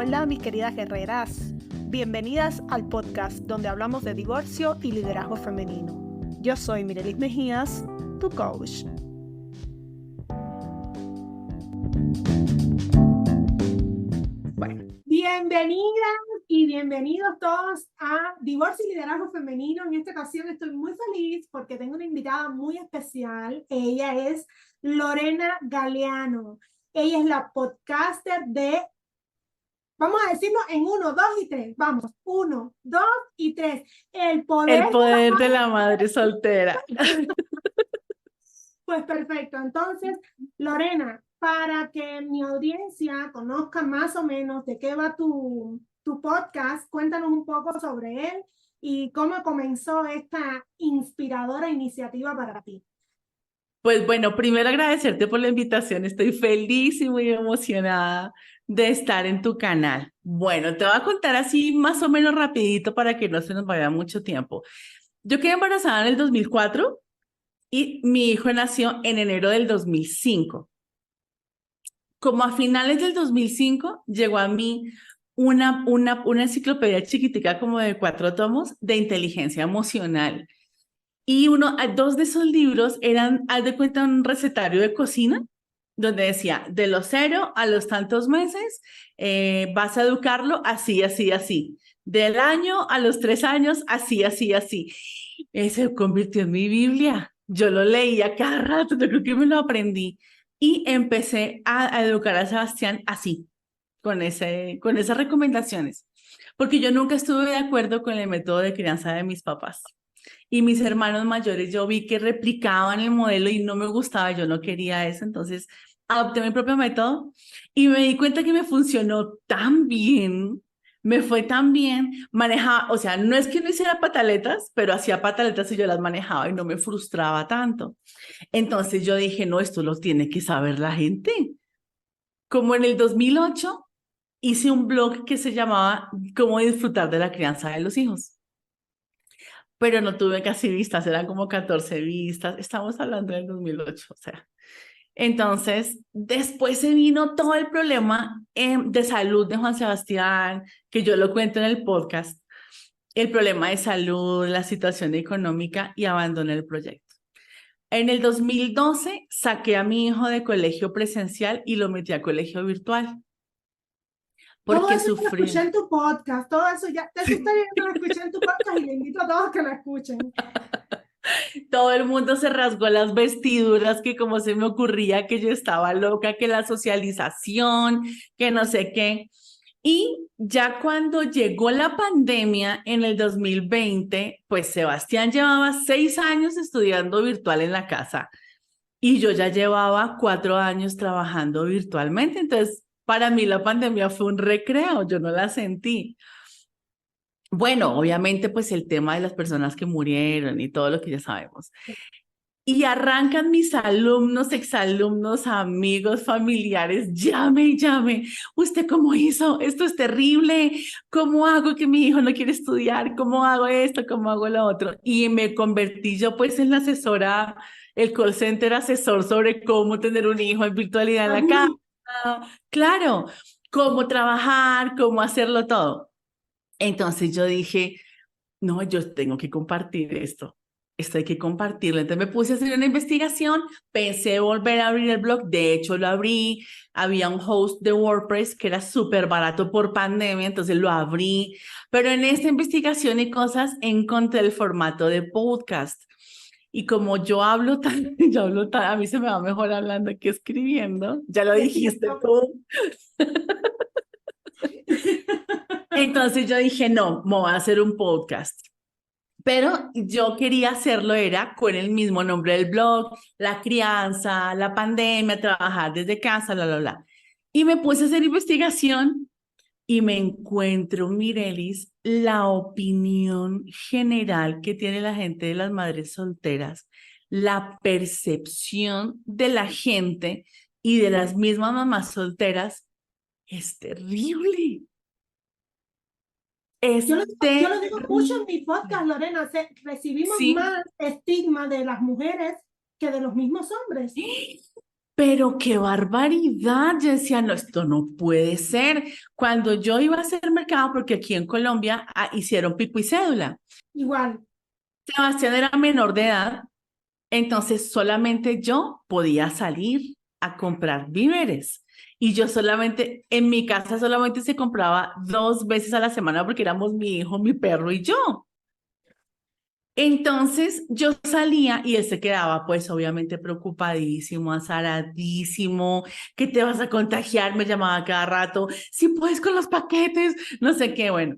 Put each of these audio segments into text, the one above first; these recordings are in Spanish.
Hola mis queridas guerreras, bienvenidas al podcast donde hablamos de divorcio y liderazgo femenino. Yo soy Mirelis Mejías, tu coach. Bueno, bienvenidas y bienvenidos todos a Divorcio y Liderazgo Femenino. En esta ocasión estoy muy feliz porque tengo una invitada muy especial. Ella es Lorena Galeano. Ella es la podcaster de... Vamos a decirlo en 1, 2 y 3. Vamos, 1, 2 y 3. El poder de la madre soltera. Pues perfecto. Entonces, Lorena, para que mi audiencia conozca más o menos de qué va tu podcast, cuéntanos un poco sobre él y cómo comenzó esta inspiradora iniciativa para ti. Pues bueno, primero agradecerte por la invitación. Estoy feliz y muy emocionada de estar en tu canal. Bueno, te voy a contar así más o menos rapidito para que no se nos vaya mucho tiempo. Yo quedé embarazada en el 2004 y mi hijo nació en enero del 2005. Como a finales del 2005 llegó a mí una enciclopedia chiquitica como de 4 tomos de inteligencia emocional. Y dos de esos libros eran, haz de cuenta, un recetario de cocina, donde decía, de los 0 a los tantos meses, vas a educarlo así, así, así. Del año a los 3 años, así, así, así. Se convirtió en mi Biblia. Yo lo leía cada rato, yo creo que me lo aprendí. Y empecé a educar a Sebastián así, con esas recomendaciones. Porque yo nunca estuve de acuerdo con el método de crianza de mis papás. Y mis hermanos mayores, yo vi que replicaban el modelo y no me gustaba, yo no quería eso, entonces adopté mi propio método y me di cuenta que me funcionó tan bien, me fue tan bien, manejaba, o sea, no es que no hiciera pataletas, pero hacía pataletas y yo las manejaba y no me frustraba tanto. Entonces yo dije, no, esto lo tiene que saber la gente. Como en el 2008 hice un blog que se llamaba Cómo disfrutar de la crianza de los hijos, pero no tuve casi vistas, eran como 14 vistas, estamos hablando del 2008, o sea. Entonces, después se vino todo el problema de salud de Juan Sebastián, que yo lo cuento en el podcast, el problema de salud, la situación económica y abandoné el proyecto. En el 2012 saqué a mi hijo de colegio presencial y lo metí a colegio virtual, Todo porque eso yo lo escuché sufrí. en tu podcast, todo eso ya, esa historia yo lo escuché en tu podcast y le invito a todos que la escuchen. Todo el mundo se rasgó las vestiduras, que como se me ocurría que yo estaba loca, que la socialización, que no sé qué. Y ya cuando llegó la pandemia en el 2020, pues Sebastián llevaba 6 años estudiando virtual en la casa y yo ya llevaba 4 años trabajando virtualmente. Entonces, para mí la pandemia fue un recreo, yo no la sentí. Bueno, obviamente, pues el tema de las personas que murieron y todo lo que ya sabemos. Y arrancan mis alumnos, exalumnos, amigos, familiares, llame y llame. ¿Usted cómo hizo? Esto es terrible. ¿Cómo hago que mi hijo no quiere estudiar? ¿Cómo hago esto? ¿Cómo hago lo otro? Y me convertí yo pues en la asesora, el call center asesor sobre cómo tener un hijo en virtualidad en la casa. Claro, cómo trabajar, cómo hacerlo todo. Entonces yo dije, no, yo tengo que compartir esto. Esto hay que compartirlo. Entonces me puse a hacer una investigación, pensé volver a abrir el blog, de hecho lo abrí, había un host de WordPress que era súper barato por pandemia, entonces lo abrí, pero en esta investigación y cosas encontré el formato de podcast. Y como yo hablo tan, a mí se me va mejor hablando que escribiendo, ya lo dijiste tú. Entonces yo dije, no, me voy a hacer un podcast. Pero yo quería hacerlo era con el mismo nombre del blog, la crianza, la pandemia, trabajar desde casa, bla, bla, bla. Y me puse a hacer investigación y me encuentro, Mirelis, la opinión general que tiene la gente de las madres solteras, la percepción de la gente y de las mismas mamás solteras es terrible. Yo lo digo mucho en mi podcast, Lorena, recibimos Sí. más estigma de las mujeres que de los mismos hombres. Pero qué barbaridad. Yo decía, no, esto no puede ser. Cuando yo iba a hacer mercado, porque aquí en Colombia hicieron pico y cédula. Igual. Sebastián era menor de edad, entonces solamente yo podía salir a comprar víveres. Y yo solamente, en mi casa solamente se compraba 2 veces a la semana porque éramos mi hijo, mi perro y yo. Entonces yo salía y él se quedaba pues obviamente preocupadísimo, azaradísimo, que te vas a contagiar, me llamaba cada rato, si puedes con los paquetes, no sé qué, bueno.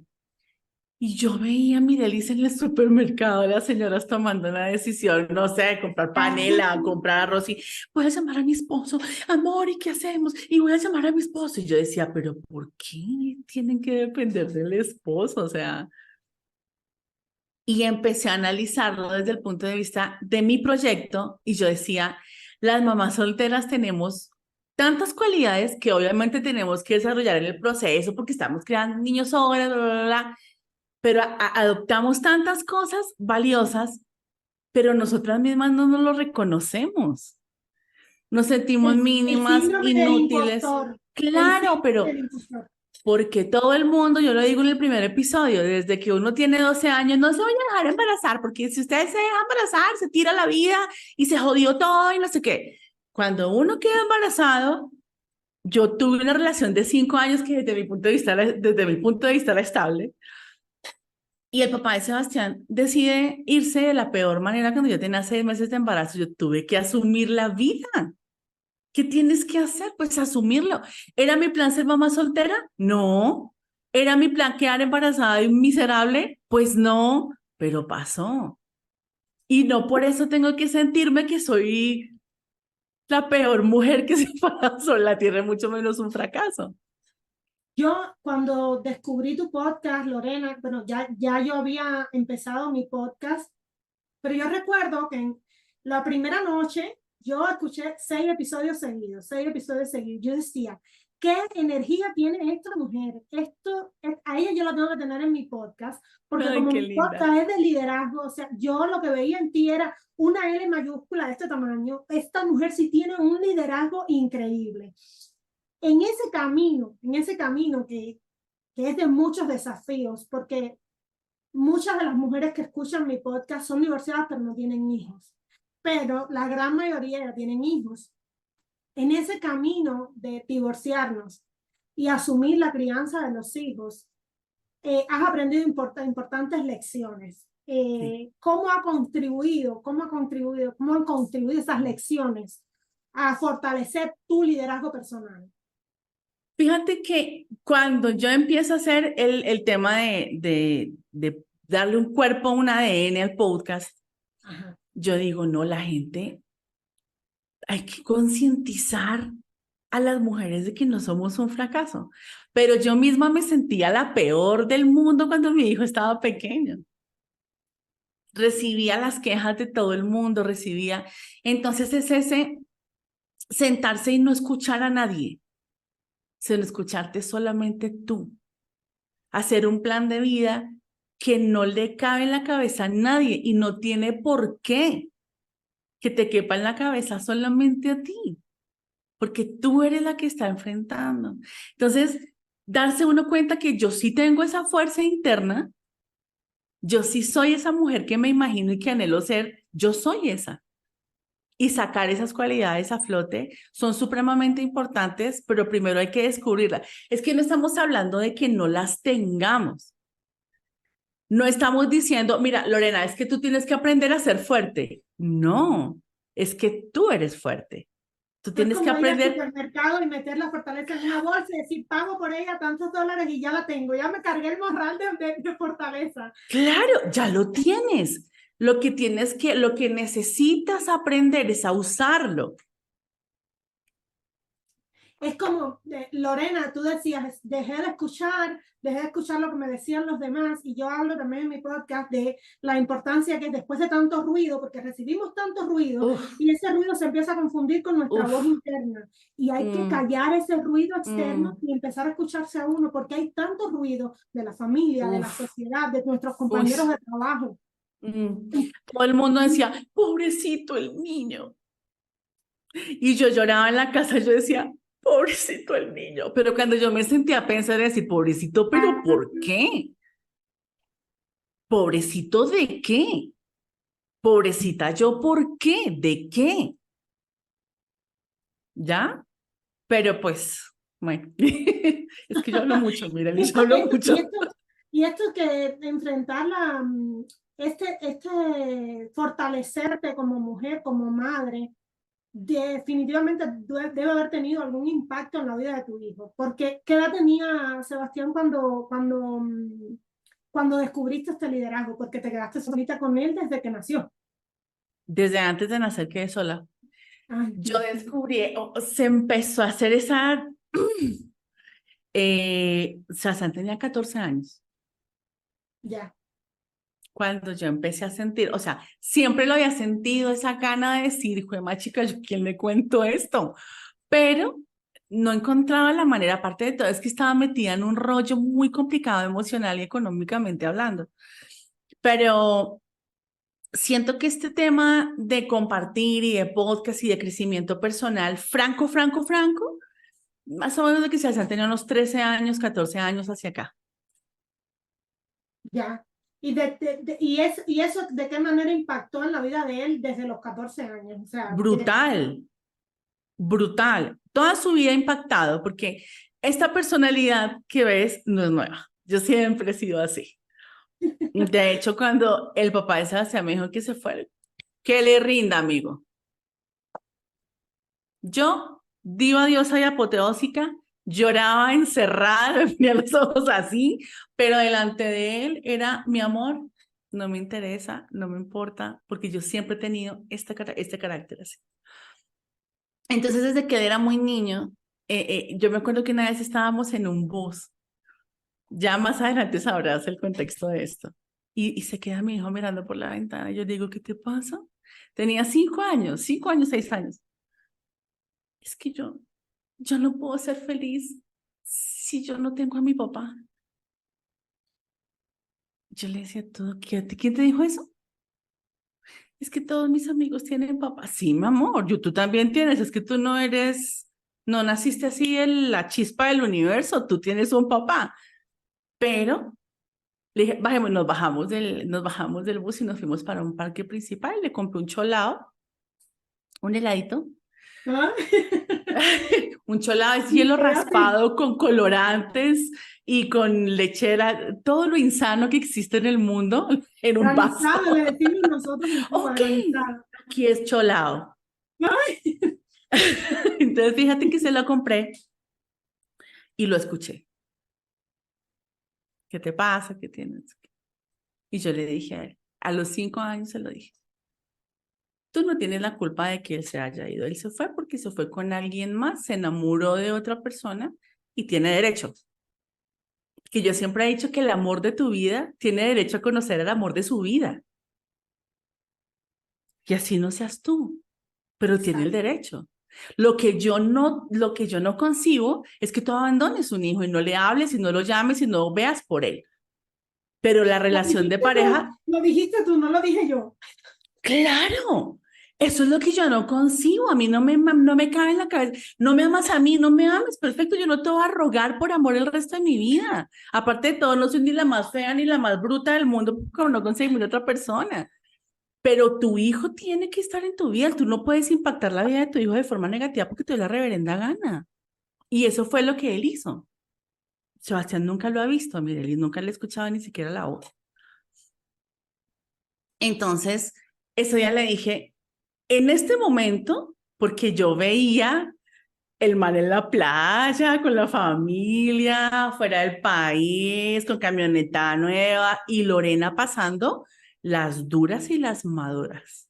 Y yo veía a Mirelis en el supermercado, las señoras tomando una decisión, no sé, comprar panela, comprar arroz y voy a llamar a mi esposo, amor, ¿y qué hacemos? Y voy a llamar a mi esposo. Y yo decía, pero ¿por qué tienen que depender del esposo? O sea, y empecé a analizarlo desde el punto de vista de mi proyecto y yo decía, las mamás solteras tenemos tantas cualidades que obviamente tenemos que desarrollar en el proceso porque estamos creando niños ahora, bla, bla, bla, pero adoptamos tantas cosas valiosas, pero nosotras mismas no nos lo reconocemos. Nos sentimos El mínimas, síndrome del inútiles. impostor. El Claro, síndrome pero del impostor. porque todo el mundo, yo lo digo en el primer episodio, desde que uno tiene 12 años, no se vaya a dejar embarazar, porque si usted se deja embarazar, se tira la vida y se jodió todo y no sé qué. Cuando uno queda embarazado, yo tuve una relación de 5 años que desde mi punto de vista era estable. Y el papá de Sebastián decide irse de la peor manera cuando yo tenía 6 meses de embarazo. Yo tuve que asumir la vida. ¿Qué tienes que hacer? Pues asumirlo. ¿Era mi plan ser mamá soltera? No. ¿Era mi plan quedar embarazada y miserable? Pues no, pero pasó. Y no por eso tengo que sentirme que soy la peor mujer que se embarazó en la tierra, mucho menos un fracaso. Yo cuando descubrí tu podcast, Lorena, bueno, ya yo había empezado mi podcast, pero yo recuerdo que en la primera noche yo escuché 6 episodios seguidos. Yo decía, ¿qué energía tiene esta mujer? A ella yo la tengo que tener en mi podcast, porque Ay, como qué mi linda. podcast es de liderazgo, o sea, yo lo que veía en ti era una L mayúscula de este tamaño. Esta mujer sí tiene un liderazgo increíble. En ese camino que es de muchos desafíos, porque muchas de las mujeres que escuchan mi podcast son divorciadas pero no tienen hijos, pero la gran mayoría ya tienen hijos. En ese camino de divorciarnos y asumir la crianza de los hijos, has aprendido importantes lecciones. Sí. ¿Cómo han contribuido esas lecciones a fortalecer tu liderazgo personal? Fíjate que cuando yo empiezo a hacer el tema de darle un cuerpo, un ADN al podcast, Ajá. yo digo, no, la gente, hay que concientizar a las mujeres de que no somos un fracaso. Pero yo misma me sentía la peor del mundo cuando mi hijo estaba pequeño. Recibía las quejas de todo el mundo, recibía. Entonces es ese sentarse y no escuchar a nadie, sino escucharte solamente tú. Hacer un plan de vida que no le cabe en la cabeza a nadie y no tiene por qué que te quepa en la cabeza solamente a ti, porque tú eres la que está enfrentando. Entonces, darse uno cuenta que yo sí tengo esa fuerza interna, yo sí soy esa mujer que me imagino y que anhelo ser, yo soy esa. Y sacar esas cualidades a flote son supremamente importantes, pero primero hay que descubrirlas. Es que no estamos hablando de que no las tengamos. No estamos diciendo, mira, Lorena, es que tú tienes que aprender a ser fuerte. No, es que tú eres fuerte. Tú No es tienes que como ir al aprender. supermercado y meter la fortaleza en una bolsa y decir, pago por ella tantos dólares y ya la tengo. Ya me cargué el morral de fortaleza. Claro, ya lo tienes. Lo que necesitas aprender es a usarlo. Es como, Lorena, tú decías, dejé de escuchar lo que me decían los demás, y yo hablo también en mi podcast de la importancia que después de tanto ruido, porque recibimos tanto ruido, Uf, y ese ruido se empieza a confundir con nuestra voz uf, interna, y hay que mm, callar ese ruido externo mm, y empezar a escucharse a uno, porque hay tanto ruido de la familia, de la uf, sociedad, de nuestros uy, compañeros de trabajo. mm. Todo el mundo decía, pobrecito el niño. Y yo lloraba en la casa, yo decía, pobrecito el niño. Pero cuando yo me sentía a pensar y decir, pobrecito, ¿pero por qué? ¿Pobrecito de qué? Pobrecita, ¿yo por qué? ¿De qué? ¿Ya? Pero pues, bueno, es que yo hablo mucho, mira, yo hablo mucho. Y esto que enfrentar fortalecerte como mujer, como madre, definitivamente debe haber tenido algún impacto en la vida de tu hijo. Porque ¿qué edad tenía Sebastián cuando descubriste este liderazgo? Porque te quedaste solita con él desde que nació. Desde antes de nacer quedé sola. Ay, Yo descubrí, se empezó a hacer esa, Sasan tenía 14 años. ya. Cuando yo empecé a sentir, o sea, siempre lo había sentido esa gana de decir, jue más chica, ¿yo quién le cuento esto? Pero no encontraba la manera, aparte de todo, es que estaba metida en un rollo muy complicado emocional y económicamente hablando. Pero siento que este tema de compartir y de podcast y de crecimiento personal, franco, más o menos de que se han tenido unos 13 años, 14 años hacia acá. Ya. ¿Y eso de qué manera impactó en la vida de él desde los 14 años? O sea, Brutal, brutal. Toda su vida ha impactado porque esta personalidad que ves no es nueva. Yo siempre he sido así. De hecho, cuando el papá de Sebastián me dijo que se fuera, que le rinda, amigo. Yo, diva, diosa y apoteósica, lloraba encerrada, me ponía los ojos así, pero delante de él era mi amor, no me interesa, no me importa, porque yo siempre he tenido este carácter así. Entonces, desde que él era muy niño, yo me acuerdo que una vez estábamos en un bus, ya más adelante sabrás el contexto de esto, y se queda mi hijo mirando por la ventana, y yo digo, ¿qué te pasa? Tenía 5 años, 6 años. Es que yo no puedo ser feliz si yo no tengo a mi papá. Yo le decía todo, ¿quién te dijo eso? Es que todos mis amigos tienen papá. Sí, mi amor, tú también tienes, es que tú no naciste así en la chispa del universo, tú tienes un papá. Pero le dije, bajemos, nos bajamos del bus y nos fuimos para un parque principal, le compré un cholado, un heladito, ¿ah? un cholado de hielo raspado con colorantes y con lechera, todo lo insano que existe en el mundo en un vaso. Granizado, le decimos nosotros en Cuba, Ok, granizado. aquí es cholado. Ay, Entonces fíjate que se lo compré y lo escuché. ¿Qué te pasa? ¿Qué tienes? Y yo le dije a él, a los 5 años se lo dije, tú no tienes la culpa de que él se haya ido. Él se fue porque se fue con alguien más, se enamoró de otra persona y tiene derecho. Que yo siempre he dicho que el amor de tu vida tiene derecho a conocer el amor de su vida. Y así no seas tú, pero tiene el derecho. Lo que yo no concibo es que tú abandones un hijo y no le hables y no lo llames y no veas por él. Pero la relación de pareja, lo dijiste tú, no lo dije yo. claro, eso es lo que yo no concibo. A mí no me cabe en la cabeza. No me amas a mí, no me ames, perfecto. Yo no te voy a rogar por amor el resto de mi vida. Aparte de todo, no soy ni la más fea ni la más bruta del mundo como no conseguirme otra persona. Pero tu hijo tiene que estar en tu vida. Tú no puedes impactar la vida de tu hijo de forma negativa porque te da la reverenda gana. Y eso fue lo que él hizo. Sebastián nunca lo ha visto, mire, él nunca le ha escuchado ni siquiera la voz. Entonces, eso ya le dije, en este momento, porque yo veía el mar en la playa, con la familia, fuera del país, con camioneta nueva y Lorena pasando las duras y las maduras.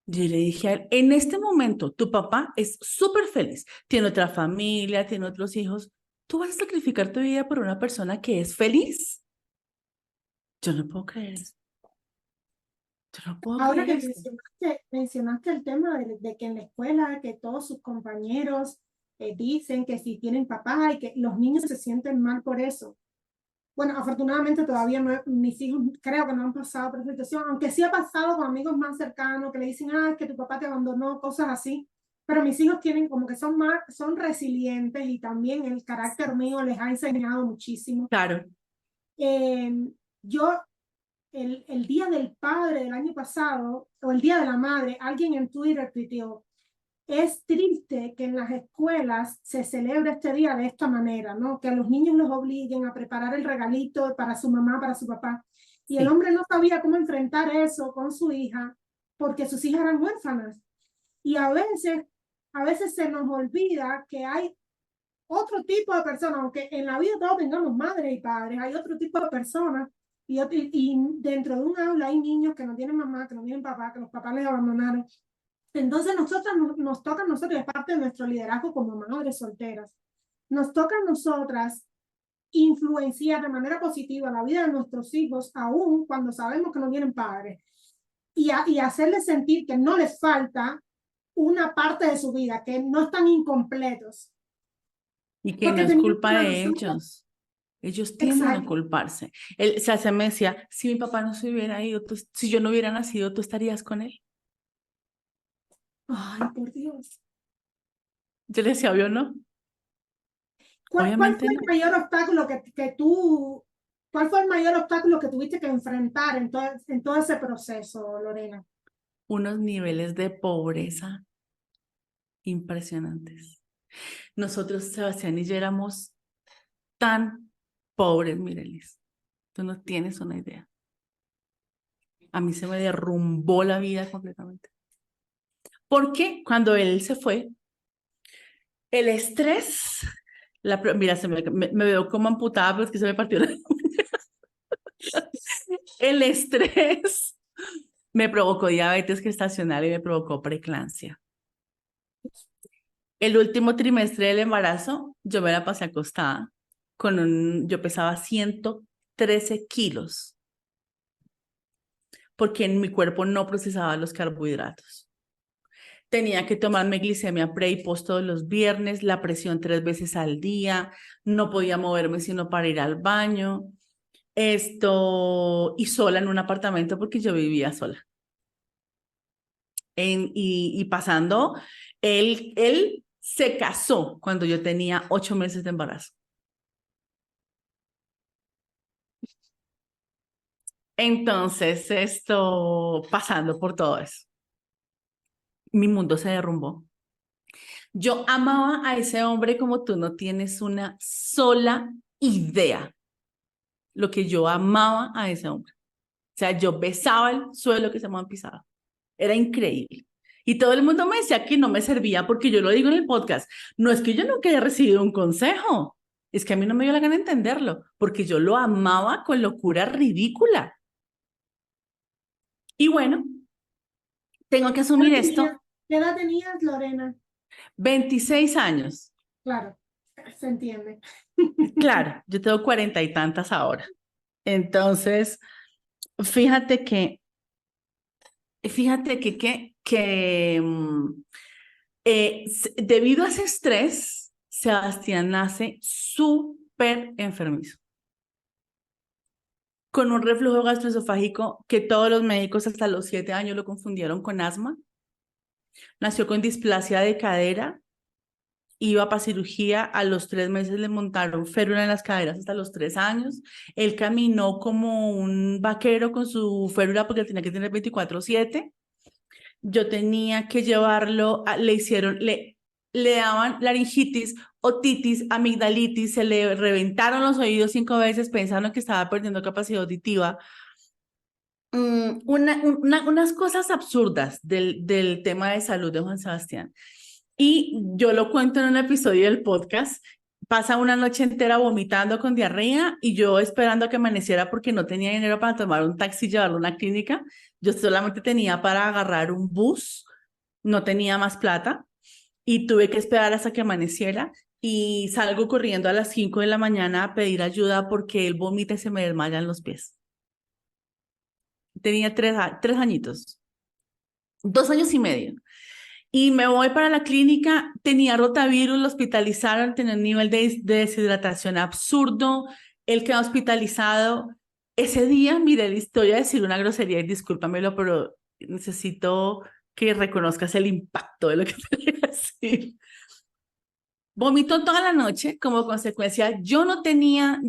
Yo le dije a él, en este momento tu papá es súper feliz, tiene otra familia, tiene otros hijos. ¿Tú vas a sacrificar tu vida por una persona que es feliz? Yo no puedo creer eso. Yo no puedo Ahora creer que esto. mencionaste el tema de que en la escuela, que todos sus compañeros dicen que si tienen papá y que los niños se sienten mal por eso. Bueno, afortunadamente todavía no, mis hijos creo que no han pasado por esa situación, aunque sí ha pasado con amigos más cercanos que le dicen, ah, es que tu papá te abandonó, cosas así. Pero mis hijos tienen como que son más, son resilientes y también el carácter mío les ha enseñado muchísimo. Claro. Yo, el Día del Padre del año pasado, o el Día de la Madre, alguien en Twitter tuiteó, es triste que en las escuelas se celebre este día de esta manera, ¿no? Que a los niños los obliguen a preparar el regalito para su mamá, para su papá. Y el Sí. hombre no sabía cómo enfrentar eso con su hija, porque sus hijas eran huérfanas. Y a veces se nos olvida que hay otro tipo de personas, aunque en la vida todos tengamos madres y padres, hay otro tipo de personas y dentro de un aula hay niños que no tienen mamá, que no tienen papá, que los papás les abandonaron. Entonces nos toca a nosotros, es parte de nuestro liderazgo como madres solteras, nos toca a nosotras influenciar de manera positiva la vida de nuestros hijos, aún cuando sabemos que no tienen padres, y hacerles sentir que no les falta una parte de su vida, que no están incompletos. Y que no Porque es teníamos culpa la de noción. ellos. Ellos tienden a Exacto. culparse. Él, o sea, se me decía, si mi papá no se hubiera ido, si yo no hubiera nacido, ¿tú estarías con él? Ay, por Dios. Yo le decía, obvio no. ¿Cuál Obviamente fue el no. mayor obstáculo cuál fue el mayor obstáculo que tuviste que enfrentar en todo ese proceso, Lorena? Unos niveles de pobreza impresionantes. Nosotros, Sebastián y yo, éramos tan pobres, Mirelis. Tú no tienes una idea. A mí se me derrumbó la vida completamente. Porque cuando él se fue, el estrés, mira, me veo como amputada, pero es que se me partió la... El estrés me provocó diabetes gestacional y me provocó preeclampsia. El último trimestre del embarazo, yo me la pasé acostada yo pesaba 113 kilos porque en mi cuerpo no procesaba los carbohidratos. Tenía que tomarme glicemia pre y post todos los viernes, la presión 3 veces al día, no podía moverme sino para ir al baño, y sola en un apartamento porque yo vivía sola. Y pasando, él se casó cuando yo tenía 8 meses de embarazo. Entonces, pasando por todo eso, mi mundo se derrumbó. Yo amaba a ese hombre como tú no tienes una sola idea, lo que yo amaba a ese hombre. O sea, yo besaba el suelo que se me había pisado. Era increíble. Y todo el mundo me decía que no me servía porque yo lo digo en el podcast. No es que yo nunca haya recibido un consejo, es que a mí no me dio la gana de entenderlo, porque yo lo amaba con locura ridícula. Y bueno, tengo que asumir esto. ¿Qué edad tenías, Lorena? 26 años. Claro, se entiende. Claro, yo tengo 40 y tantas ahora. Entonces, fíjate que, debido a ese estrés, Sebastián nace súper enfermizo, con un reflujo gastroesofágico que todos los médicos hasta los 7 años lo confundieron con asma. Nació con displasia de cadera, iba para cirugía, a los 3 meses le montaron férula en las caderas hasta los 3 años. Él caminó como un vaquero con su férula porque tenía que tener 24/7. Yo tenía que llevarlo, le daban laringitis, otitis, amigdalitis, se le reventaron los oídos 5 veces pensando que estaba perdiendo capacidad auditiva. Unas cosas absurdas del tema de salud de Juan Sebastián. Y yo lo cuento en un episodio del podcast. Pasa una noche entera vomitando con diarrea y yo esperando a que amaneciera porque no tenía dinero para tomar un taxi y llevarlo a una clínica. Yo solamente tenía para agarrar un bus, no tenía más plata y tuve que esperar hasta que amaneciera y salgo corriendo a las 5 de la mañana a pedir ayuda porque él vomita y se me desmayan los pies. Tenía 3 añitos, 2 años y medio. Y me voy para la clínica, tenía rotavirus, lo hospitalizaron, tenía un nivel de deshidratación absurdo, Él quedó hospitalizado. Ese día, mire, le voy a decir una grosería y discúlpamelo, pero necesito que reconozcas el impacto de lo que te voy a decir. Vomitó toda la noche como consecuencia. Yo tenía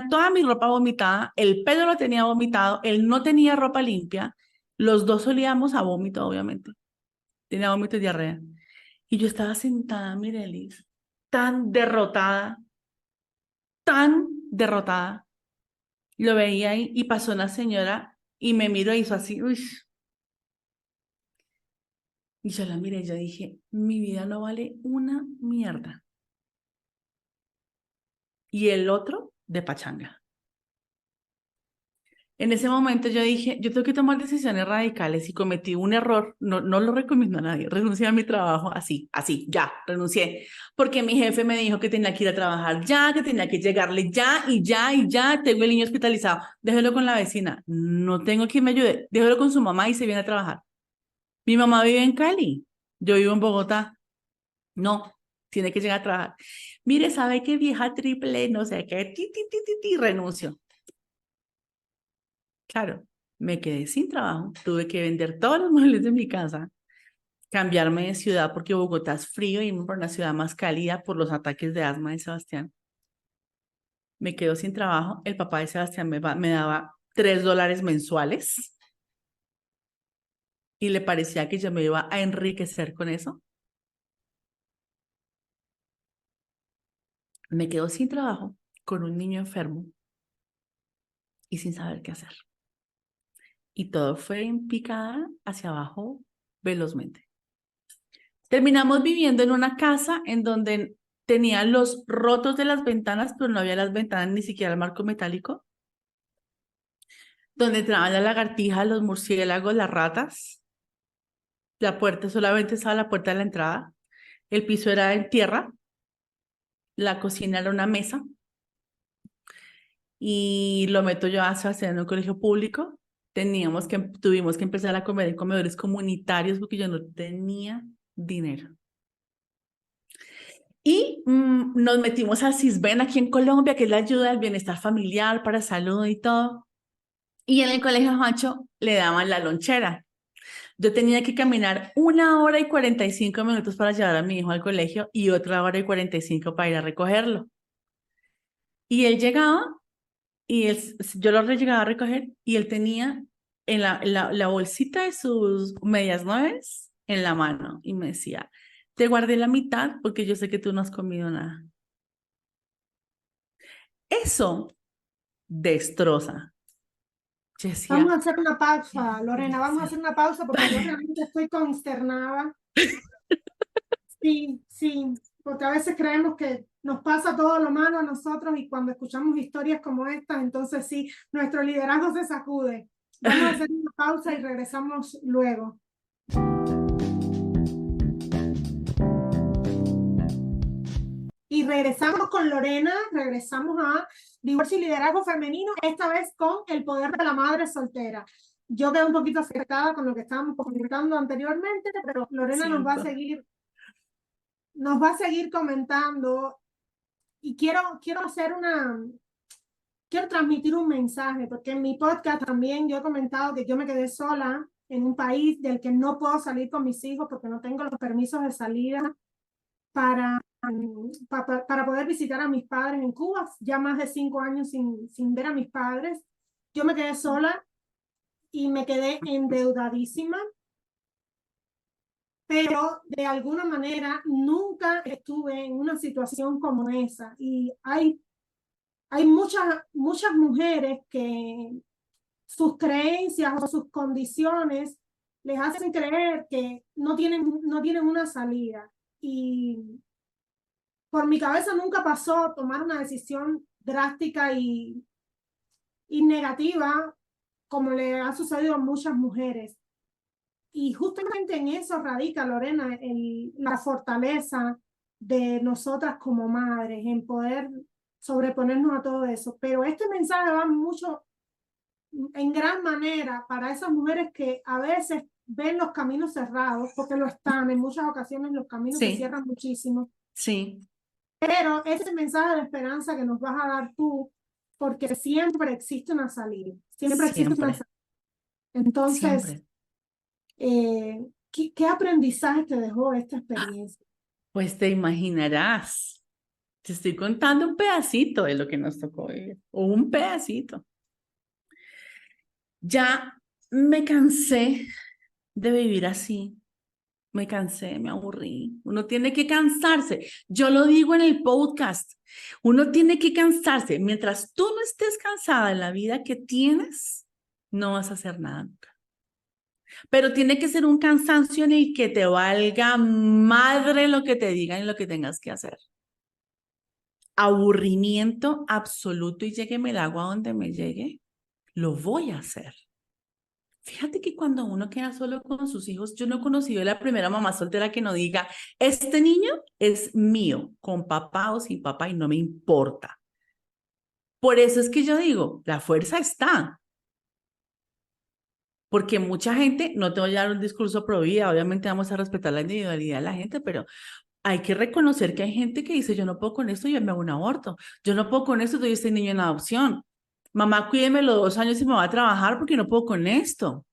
toda mi ropa vomitada, el pelo lo tenía vomitado, él no tenía ropa limpia, los dos olíamos a vómito, obviamente. Tenía vómito y diarrea. Y yo estaba sentada, Mirelis, tan derrotada. Lo veía ahí y pasó una señora y me miró y hizo así, uy. Y yo la miré y yo dije, mi vida no vale una mierda. Y el otro de pachanga. En ese momento yo dije, yo tengo que tomar decisiones radicales y cometí un error, no lo recomiendo a nadie, renuncié a mi trabajo así, ya, renuncié, porque mi jefe me dijo que tenía que ir a trabajar ya, que tenía que llegarle ya y ya y ya, tengo el niño hospitalizado, déjelo con la vecina, no tengo quien me ayude, déjelo con su mamá y se viene a trabajar. Mi mamá vive en Cali, yo vivo en Bogotá, no, tiene que llegar a trabajar. Mire, ¿sabe qué vieja triple? No sé qué, renuncio. Claro, me quedé sin trabajo, tuve que vender todos los muebles de mi casa, cambiarme de ciudad porque Bogotá es frío y irme por una ciudad más cálida por los ataques de asma de Sebastián. Me quedo sin trabajo, el papá de Sebastián me daba $3 mensuales y le parecía que yo me iba a enriquecer con eso. Me quedo sin trabajo, con un niño enfermo y sin saber qué hacer. Y todo fue en picada hacia abajo velozmente. Terminamos viviendo en una casa en donde tenía los rotos de las ventanas, pero no había las ventanas, ni siquiera el marco metálico, donde entraban las lagartijas, los murciélagos, las ratas. La puerta solamente estaba la puerta de la entrada. El piso era en tierra. La cocina era una mesa. Y lo meto yo a Sebastián en un colegio público. Tuvimos que empezar a comer en comedores comunitarios porque yo no tenía dinero. Y nos metimos al CISBEN aquí en Colombia, que es la ayuda al bienestar familiar para salud y todo. Y en el colegio Juancho le daban la lonchera. Yo tenía que caminar 1 hora y 45 minutos para llevar a mi hijo al colegio y otra hora y 45 para ir a recogerlo. Y él llegaba y yo lo llegaba a recoger y él tenía en la bolsita de sus medias nueves en la mano y me decía, te guardé la mitad porque yo sé que tú no has comido nada. Eso destroza. Yo Vamos a decía, hacer una pausa, ¿qué voy Lorena, a vamos a hacer? hacer una pausa porque yo realmente estoy consternada. Sí, sí, porque a veces creemos que nos pasa todo lo malo a nosotros y cuando escuchamos historias como estas, entonces sí, nuestro liderazgo se sacude. Vamos a hacer una pausa y regresamos luego. Y regresamos con Lorena, regresamos a Divorcio y Liderazgo Femenino, esta vez con el poder de la madre soltera. Yo quedé un poquito afectada con lo que estábamos comentando anteriormente, pero Lorena Siento. nos va a seguir comentando y quiero transmitir un mensaje, porque en mi podcast también yo he comentado que yo me quedé sola en un país del que no puedo salir con mis hijos porque no tengo los permisos de salida para, para poder visitar a mis padres en Cuba, ya más de 5 años sin ver a mis padres. Yo me quedé sola y me quedé endeudadísima, pero de alguna manera nunca estuve en una situación como esa. Y hay muchas mujeres que sus creencias o sus condiciones les hacen creer que no tienen una salida. Y por mi cabeza nunca pasó tomar una decisión drástica y negativa como le ha sucedido a muchas mujeres. Y justamente en eso radica, Lorena, la fortaleza de nosotras como madres, en poder sobreponernos a todo eso. Pero este mensaje va mucho, en gran manera, para esas mujeres que a veces ven los caminos cerrados, porque lo están, en muchas ocasiones los caminos se Sí, cierran muchísimo. sí. Pero ese mensaje de esperanza que nos vas a dar tú, porque siempre existe una salida, siempre existe una Siempre, salida. Entonces, siempre. ¿qué aprendizaje te dejó esta experiencia? Pues te imaginarás. Te estoy contando un pedacito de lo que nos tocó vivir, o un pedacito. Ya me cansé de vivir así. Me cansé, me aburrí. Uno tiene que cansarse. Yo lo digo en el podcast. Uno tiene que cansarse. Mientras tú no estés cansada en la vida que tienes, no vas a hacer nada nunca. Pero tiene que ser un cansancio en el que te valga madre lo que te digan y lo que tengas que hacer. Aburrimiento absoluto y llégueme el agua donde me llegue, lo voy a hacer. Fíjate que cuando uno queda solo con sus hijos, yo no he conocido la primera mamá soltera que no diga, este niño es mío, con papá o sin papá y no me importa. Por eso es que yo digo, la fuerza está. Porque mucha gente, no te voy a dar un discurso pro vida, obviamente vamos a respetar la individualidad de la gente, pero hay que reconocer que hay gente que dice, yo no puedo con esto, yo me hago un aborto. Yo no puedo con esto, doy este niño en adopción. Mamá, cuídemelo 2 años y me va a trabajar porque no puedo con esto.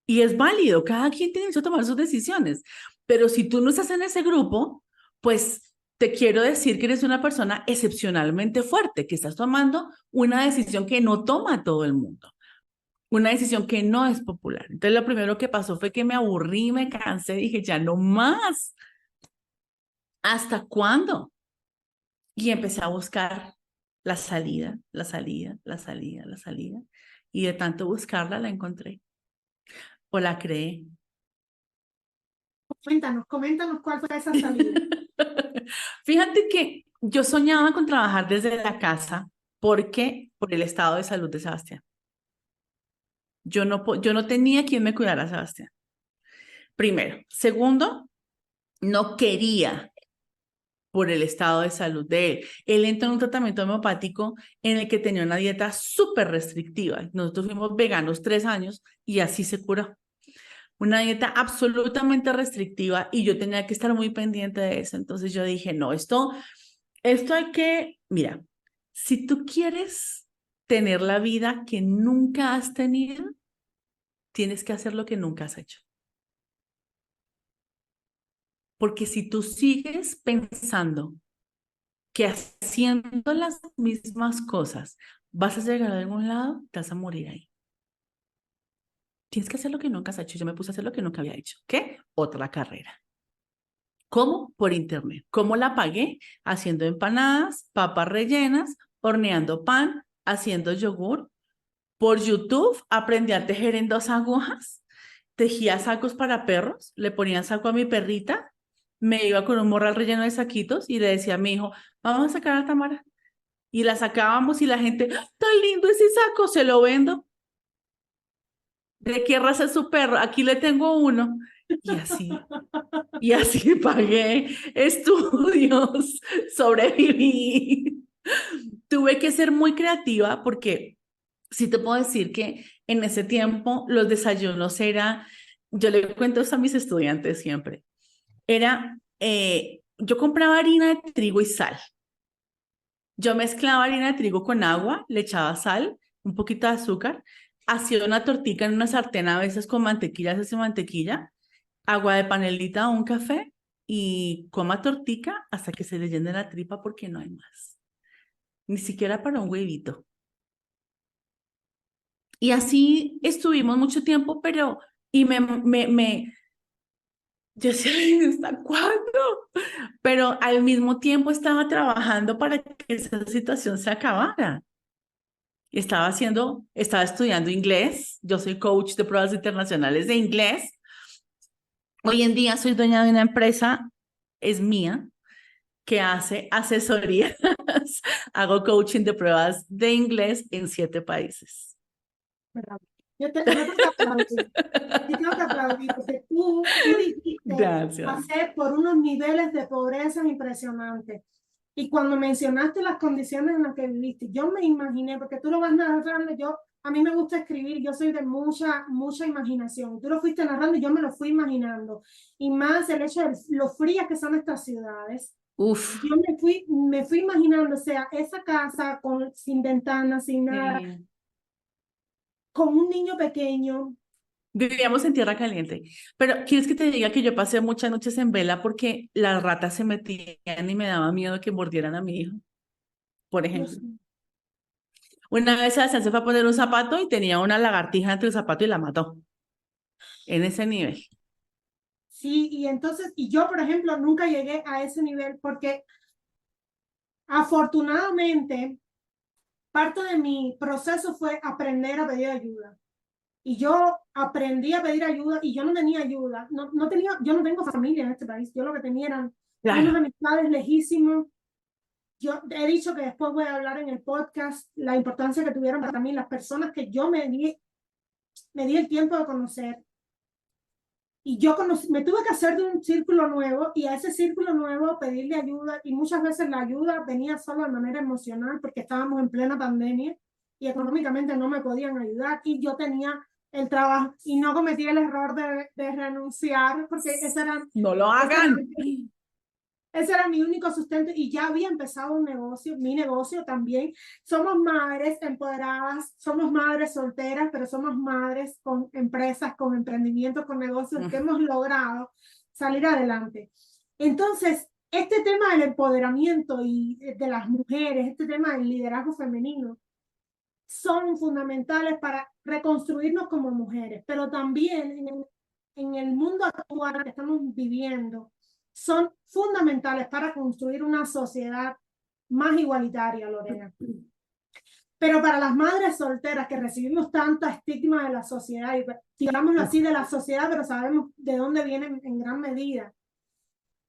Y es válido, cada quien tiene que tomar sus decisiones. Pero si tú no estás en ese grupo, pues te quiero decir que eres una persona excepcionalmente fuerte, que estás tomando una decisión que no toma todo el mundo, una decisión que no es popular. Entonces lo primero que pasó fue que me aburrí, me cansé, dije, ya no más. ¿Hasta cuándo? Y empecé a buscar la salida, la salida, la salida, la salida. Y de tanto buscarla, la encontré o la creé. Coméntanos cuál fue esa salida. Fíjate que yo soñaba con trabajar desde la casa porque por el estado de salud de Sebastián. Yo no tenía quien me cuidara a Sebastián. Primero. Segundo, no quería por el estado de salud de él. Él entró en un tratamiento homeopático en el que tenía una dieta súper restrictiva. Nosotros fuimos veganos 3 años y así se curó. Una dieta absolutamente restrictiva y yo tenía que estar muy pendiente de eso. Entonces yo dije, no, esto hay que, mira, si tú quieres tener la vida que nunca has tenido, tienes que hacer lo que nunca has hecho. Porque si tú sigues pensando que haciendo las mismas cosas vas a llegar a algún lado, te vas a morir ahí. Tienes que hacer lo que nunca has hecho. Yo me puse a hacer lo que nunca había hecho. ¿Qué? Otra carrera. ¿Cómo? Por internet. ¿Cómo la pagué? Haciendo empanadas, papas rellenas, horneando pan, haciendo yogur. Por YouTube aprendí a tejer en 2 agujas, tejía sacos para perros, le ponía saco a mi perrita, me iba con un morral relleno de saquitos y le decía a mi hijo, vamos a sacar a Tamara. Y la sacábamos y la gente, ¡ah, tan lindo ese saco! Se lo vendo. ¿De qué raza es su perro? Aquí le tengo uno. Y así pagué estudios, sobreviví. Tuve que ser muy creativa porque sí te puedo decir que en ese tiempo los desayunos yo le cuento esto a mis estudiantes siempre, yo compraba harina de trigo y sal. Yo mezclaba harina de trigo con agua, le echaba sal, un poquito de azúcar, hacía una tortica en una sartén a veces con mantequilla, se hace mantequilla, agua de panelita o un café y coma tortica hasta que se le llene la tripa porque no hay más. Ni siquiera para un huevito. Y así estuvimos mucho tiempo, pero, yo decía, "Ay, ¿hasta cuándo?". Pero al mismo tiempo estaba trabajando para que esa situación se acabara. Estaba estudiando inglés. Yo soy coach de pruebas internacionales de inglés. Hoy en día soy dueña de una empresa, es mía, que hace asesorías. Hago coaching de pruebas de inglés en 7 países. Yo tengo que aplaudir. Yo tengo que aplaudir porque tú dijiste Gracias. pasé por unos niveles de pobreza impresionantes. Y cuando mencionaste las condiciones en las que viviste, yo me imaginé, porque tú lo vas narrando, a mí me gusta escribir, yo soy de mucha imaginación. Tú lo fuiste narrando y yo me lo fui imaginando. Y más el hecho de lo frías que son estas ciudades, Uf. Yo me fui imaginando, o sea, esa casa sin ventanas, sin nada, Sí. con un niño pequeño. Vivíamos en tierra caliente. Pero ¿quieres que te diga que yo pasé muchas noches en vela porque las ratas se metían y me daba miedo que mordieran a mi hijo, por Dios ejemplo? mío. Una vez Sebastián se fue a poner un zapato y tenía una lagartija entre el zapato y la mató. En ese nivel. Sí, y entonces, y yo, por ejemplo, nunca llegué a ese nivel porque afortunadamente parte de mi proceso fue aprender a pedir ayuda. Y yo aprendí a pedir ayuda y yo no tenía ayuda. No tenía, yo no tengo familia en este país. Yo lo que tenía eran unas Claro. amistades lejísimos. Yo he dicho que después voy a hablar en el podcast la importancia que tuvieron para mí las personas que yo me di el tiempo de conocer. Y yo me tuve que hacer de un círculo nuevo y a ese círculo nuevo pedirle ayuda y muchas veces la ayuda venía solo de manera emocional porque estábamos en plena pandemia y económicamente no me podían ayudar y yo tenía el trabajo y no cometí el error de renunciar porque No lo ese era hagan. ese era mi único sustento y ya había empezado un negocio, mi negocio también. Somos madres empoderadas, somos madres solteras, pero somos madres con empresas, con emprendimientos, con negocios que hemos logrado salir adelante. Entonces, este tema del empoderamiento y de las mujeres, este tema del liderazgo femenino, son fundamentales para reconstruirnos como mujeres, pero también en el mundo actual que estamos viviendo, son fundamentales para construir una sociedad más igualitaria, Lorena. Pero para las madres solteras que recibimos tanto estigma de la sociedad, y digámoslo así, de la sociedad, pero sabemos de dónde vienen en gran medida,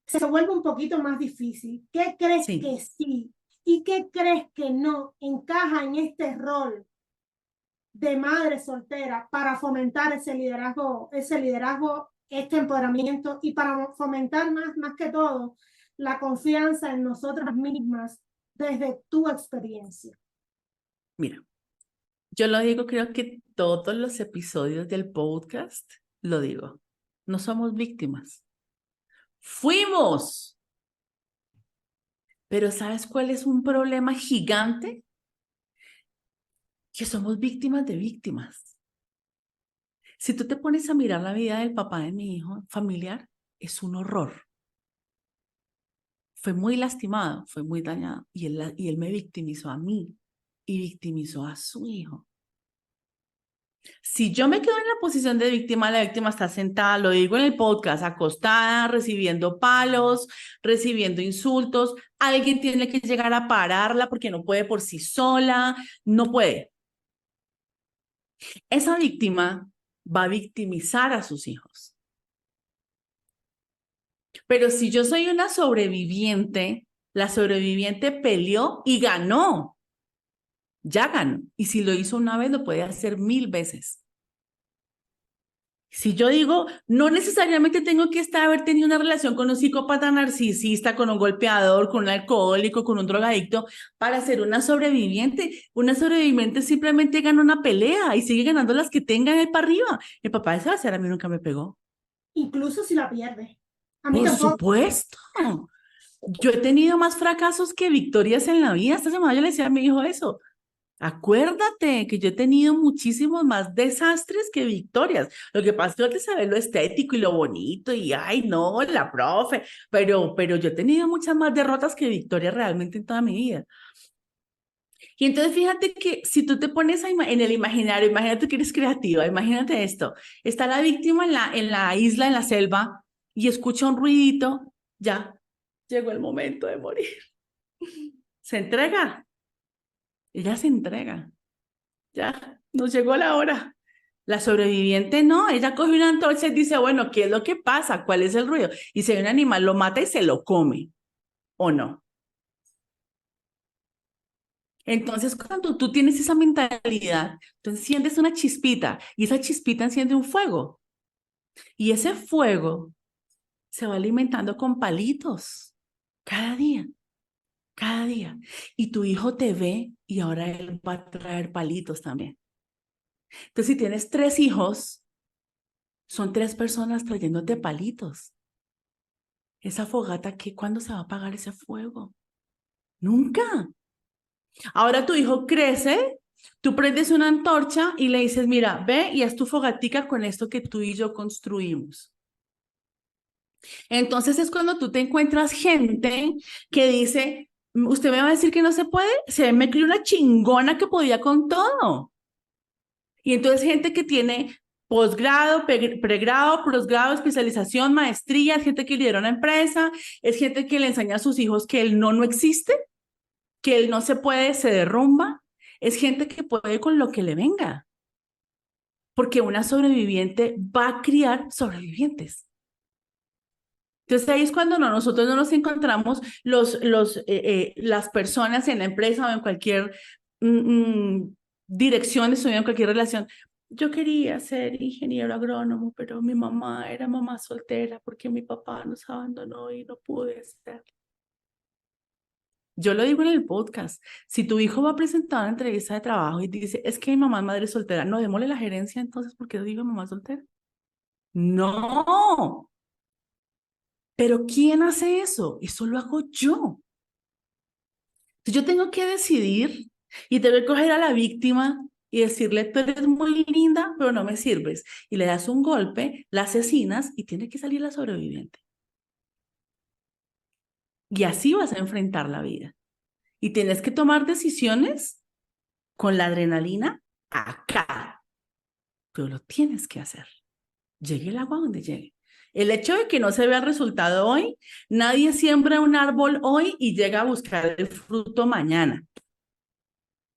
se vuelve un poquito más difícil. ¿Qué crees Sí. que sí y qué crees que no encaja en este rol de madre soltera para fomentar ese liderazgo, este empoderamiento y para fomentar más que todo la confianza en nosotras mismas desde tu experiencia? Mira, yo lo digo, creo que todos los episodios del podcast lo digo. No somos víctimas. Fuimos. Pero ¿sabes cuál es un problema gigante? Que somos víctimas de víctimas. Si tú te pones a mirar la vida del papá de mi hijo familiar, es un horror. Fue muy lastimado, fue muy dañado y él me victimizó a mí y victimizó a su hijo. Si yo me quedo en la posición de víctima, la víctima está sentada, lo digo en el podcast, acostada, recibiendo palos, recibiendo insultos. Alguien tiene que llegar a pararla porque no puede por sí sola, no puede. Esa víctima va a victimizar a sus hijos. Pero si yo soy una sobreviviente, la sobreviviente peleó y ganó, ya ganó. Y si lo hizo una vez, lo puede hacer 1000 veces. Si yo digo, no necesariamente tengo que haber tenido una relación con un psicópata narcisista, con un golpeador, con un alcohólico, con un drogadicto, para ser una sobreviviente. Una sobreviviente simplemente gana una pelea y sigue ganando las que tengan ahí para arriba. El papá de Sebastián a mí nunca me pegó. Incluso si la pierdes. A mí Por tampoco. supuesto. Yo he tenido más fracasos que victorias en la vida. Esta semana yo le decía a mi hijo eso. Acuérdate que yo he tenido muchísimos más desastres que victorias. Lo que pasa es que yo te sabes lo estético y lo bonito y, ay, no, la profe, pero yo he tenido muchas más derrotas que victorias realmente en toda mi vida. Y entonces fíjate que si tú te pones en el imaginario, imagínate que eres creativa, imagínate esto, está la víctima en la isla, en la selva, y escucha un ruidito, ya, llegó el momento de morir. Se entrega, ella se entrega. Ya, nos llegó la hora. La sobreviviente no, ella coge una antorcha y dice, bueno, ¿qué es lo que pasa? ¿Cuál es el ruido? Y si hay un animal, lo mata y se lo come, ¿o no? Entonces, cuando tú tienes esa mentalidad, tú enciendes una chispita y esa chispita enciende un fuego. Y ese fuego se va alimentando con palitos cada día, cada día. Y tu hijo te ve y ahora él va a traer palitos también. Entonces, si tienes 3 hijos, son 3 personas trayéndote palitos. esa fogata, ¿cuándo se va a apagar ese fuego? Nunca. Ahora tu hijo crece, tú prendes una antorcha y le dices, mira, ve y haz tu fogatica con esto que tú y yo construimos. Entonces es cuando tú te encuentras gente que dice, usted me va a decir que no se puede, me crió una chingona que podía con todo. Y entonces gente que tiene posgrado, pregrado, posgrado, especialización, maestría, es gente que lidera una empresa, es gente que le enseña a sus hijos que el no existe, que el no se puede, se derrumba, es gente que puede con lo que le venga, porque una sobreviviente va a criar sobrevivientes. Entonces ahí es cuando nosotros no nos encontramos las personas en la empresa o en cualquier dirección, en cualquier relación. Yo quería ser ingeniero agrónomo, pero mi mamá era mamá soltera porque mi papá nos abandonó y no pude ser. Yo lo digo en el podcast. Si tu hijo va a presentar una entrevista de trabajo y dice, es que mi mamá es madre soltera, no démosle la gerencia entonces porque digo mamá soltera. No. Pero ¿quién hace eso? Eso lo hago yo. Entonces yo tengo que decidir y tengo que coger a la víctima y decirle, tú eres muy linda, pero no me sirves. Y le das un golpe, la asesinas y tiene que salir la sobreviviente. Y así vas a enfrentar la vida. Y tienes que tomar decisiones con la adrenalina acá. Pero lo tienes que hacer. Llegue el agua donde llegue. El hecho de que no se vea el resultado hoy, nadie siembra un árbol hoy y llega a buscar el fruto mañana.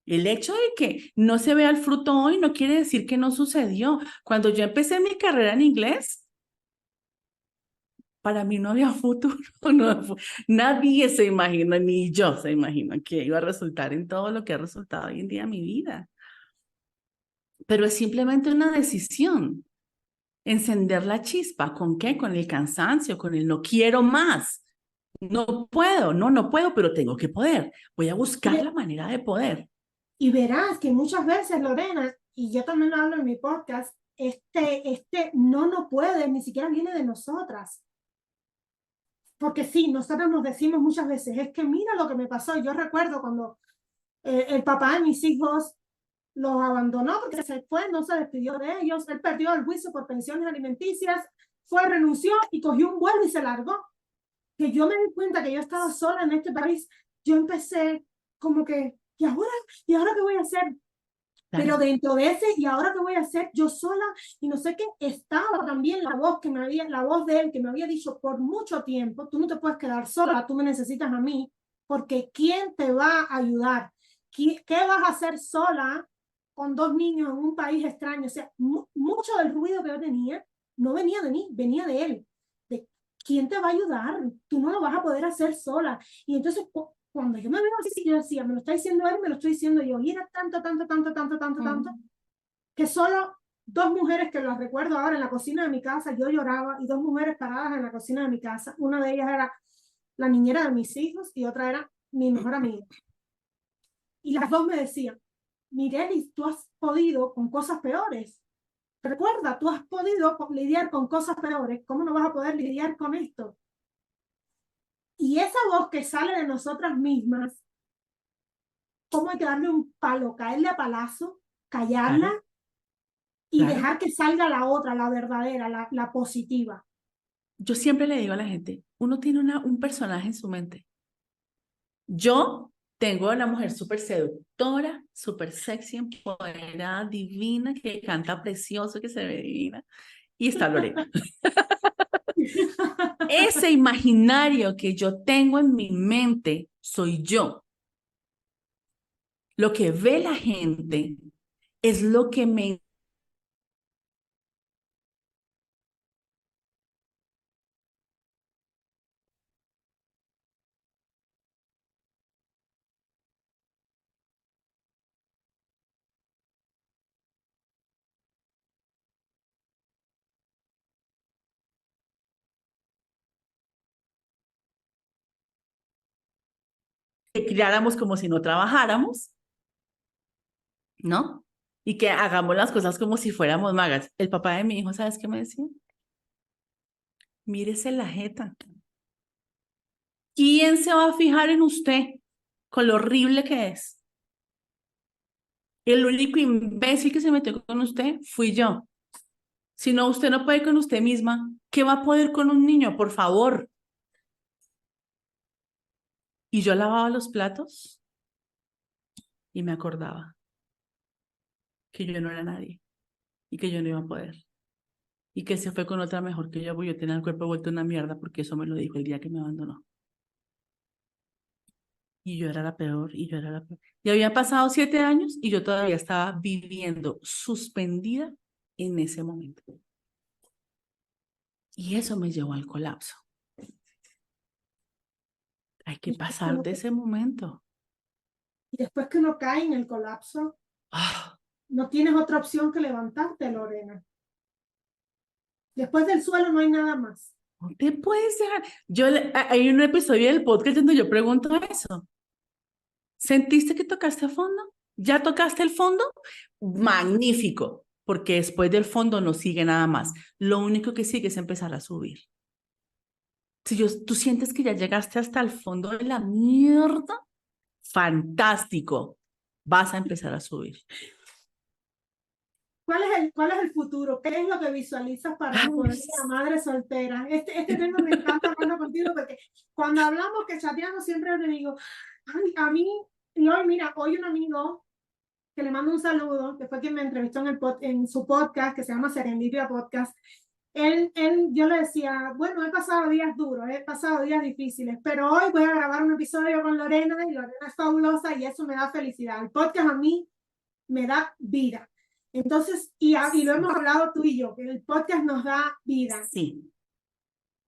El hecho de que no se vea el fruto hoy no quiere decir que no sucedió. Cuando yo empecé mi carrera en inglés, para mí no había futuro. Nadie se imagina, ni yo se imagina que iba a resultar en todo lo que ha resultado hoy en día en mi vida. Pero es simplemente una decisión. Encender la chispa. ¿Con qué? Con el cansancio, con el no quiero más. No puedo, no puedo, pero tengo que poder. Voy a buscar la manera de poder. Y verás que muchas veces, Lorena, y yo también lo hablo en mi podcast, no puede, ni siquiera viene de nosotras. Porque sí, nosotros nos decimos muchas veces, es que mira lo que me pasó. Yo recuerdo cuando el papá de mis hijos los abandonó porque se fue, no se despidió de ellos, él perdió el juicio por pensiones alimenticias, renunció y cogió un vuelo y se largó. Que yo me di cuenta que yo estaba sola en este país, yo empecé como que, ¿y ahora qué voy a hacer? Claro. Pero dentro de ese, ¿y ahora qué voy a hacer? Yo sola, y no sé qué, estaba también la voz de él que me había dicho por mucho tiempo, tú no te puedes quedar sola, tú me necesitas a mí, porque ¿quién te va a ayudar? ¿Qué vas a hacer sola con dos niños en un país extraño? O sea, mucho del ruido que yo tenía no venía de mí, venía de él. De ¿quién te va a ayudar? Tú no lo vas a poder hacer sola. Y entonces, cuando yo me veo así, yo decía, me lo está diciendo él, me lo estoy diciendo yo. Y era tanto, que solo dos mujeres que las recuerdo ahora en la cocina de mi casa, yo lloraba, y dos mujeres paradas en la cocina de mi casa. Una de ellas era la niñera de mis hijos y otra era mi mejor amiga. Y las dos me decían, Mirelis, tú has podido con cosas peores. Recuerda, tú has podido lidiar con cosas peores. ¿Cómo no vas a poder lidiar con esto? Y esa voz que sale de nosotras mismas, ¿cómo hay que darle un palo, caerle a palazo, callarla y dejar que salga la otra, la verdadera, la positiva? Yo siempre le digo a la gente, uno tiene un personaje en su mente. Yo tengo una mujer súper seductora, súper sexy, empoderada, divina, que canta precioso, que se ve divina. Y está Lorena. Ese imaginario que yo tengo en mi mente soy yo. Lo que ve la gente es lo que me criáramos como si no trabajáramos, ¿no? Y que hagamos las cosas como si fuéramos magas. El papá de mi hijo, ¿sabes qué me decía? Mírese la jeta. ¿Quién se va a fijar en usted con lo horrible que es? El único imbécil que se metió con usted fui yo. Si no, usted no puede con usted misma, ¿qué va a poder con un niño? Por favor. Y yo lavaba los platos y me acordaba que yo no era nadie y que yo no iba a poder. Y que se fue con otra mejor que yo, porque yo tenía el cuerpo vuelto una mierda, porque eso me lo dijo el día que me abandonó. Y yo era la peor, y yo era la peor. Y había pasado 7 años y yo todavía estaba viviendo suspendida en ese momento. Y eso me llevó al colapso. Hay que pasar de ese momento. Y después que uno cae en el colapso, Ah, no tienes otra opción que levantarte, Lorena. Después del suelo no hay nada más. no te puedes dejar. Hay un episodio del podcast donde yo pregunto eso. ¿Sentiste que tocaste a fondo? ¿Ya tocaste el fondo? Magnífico, porque después del fondo no sigue nada más. Lo único que sigue es empezar a subir. Si tú sientes que ya llegaste hasta el fondo de la mierda, fantástico, vas a empezar a subir. ¿Cuál es el futuro? ¿Qué es lo que visualizas para el poder de la madre soltera? Este tema me encanta hablando contigo porque cuando hablamos, que chateamos, siempre te digo, ay, a mí, y hoy, mira, hoy un amigo que le mando un saludo, que fue quien me entrevistó en su podcast, que se llama Serendipia Podcast, yo le decía, bueno, he pasado días duros, he pasado días difíciles, pero hoy voy a grabar un episodio con Lorena y Lorena es fabulosa y eso me da felicidad. El podcast a mí me da vida. Entonces, y lo hemos hablado tú y yo, que el podcast nos da vida. Sí.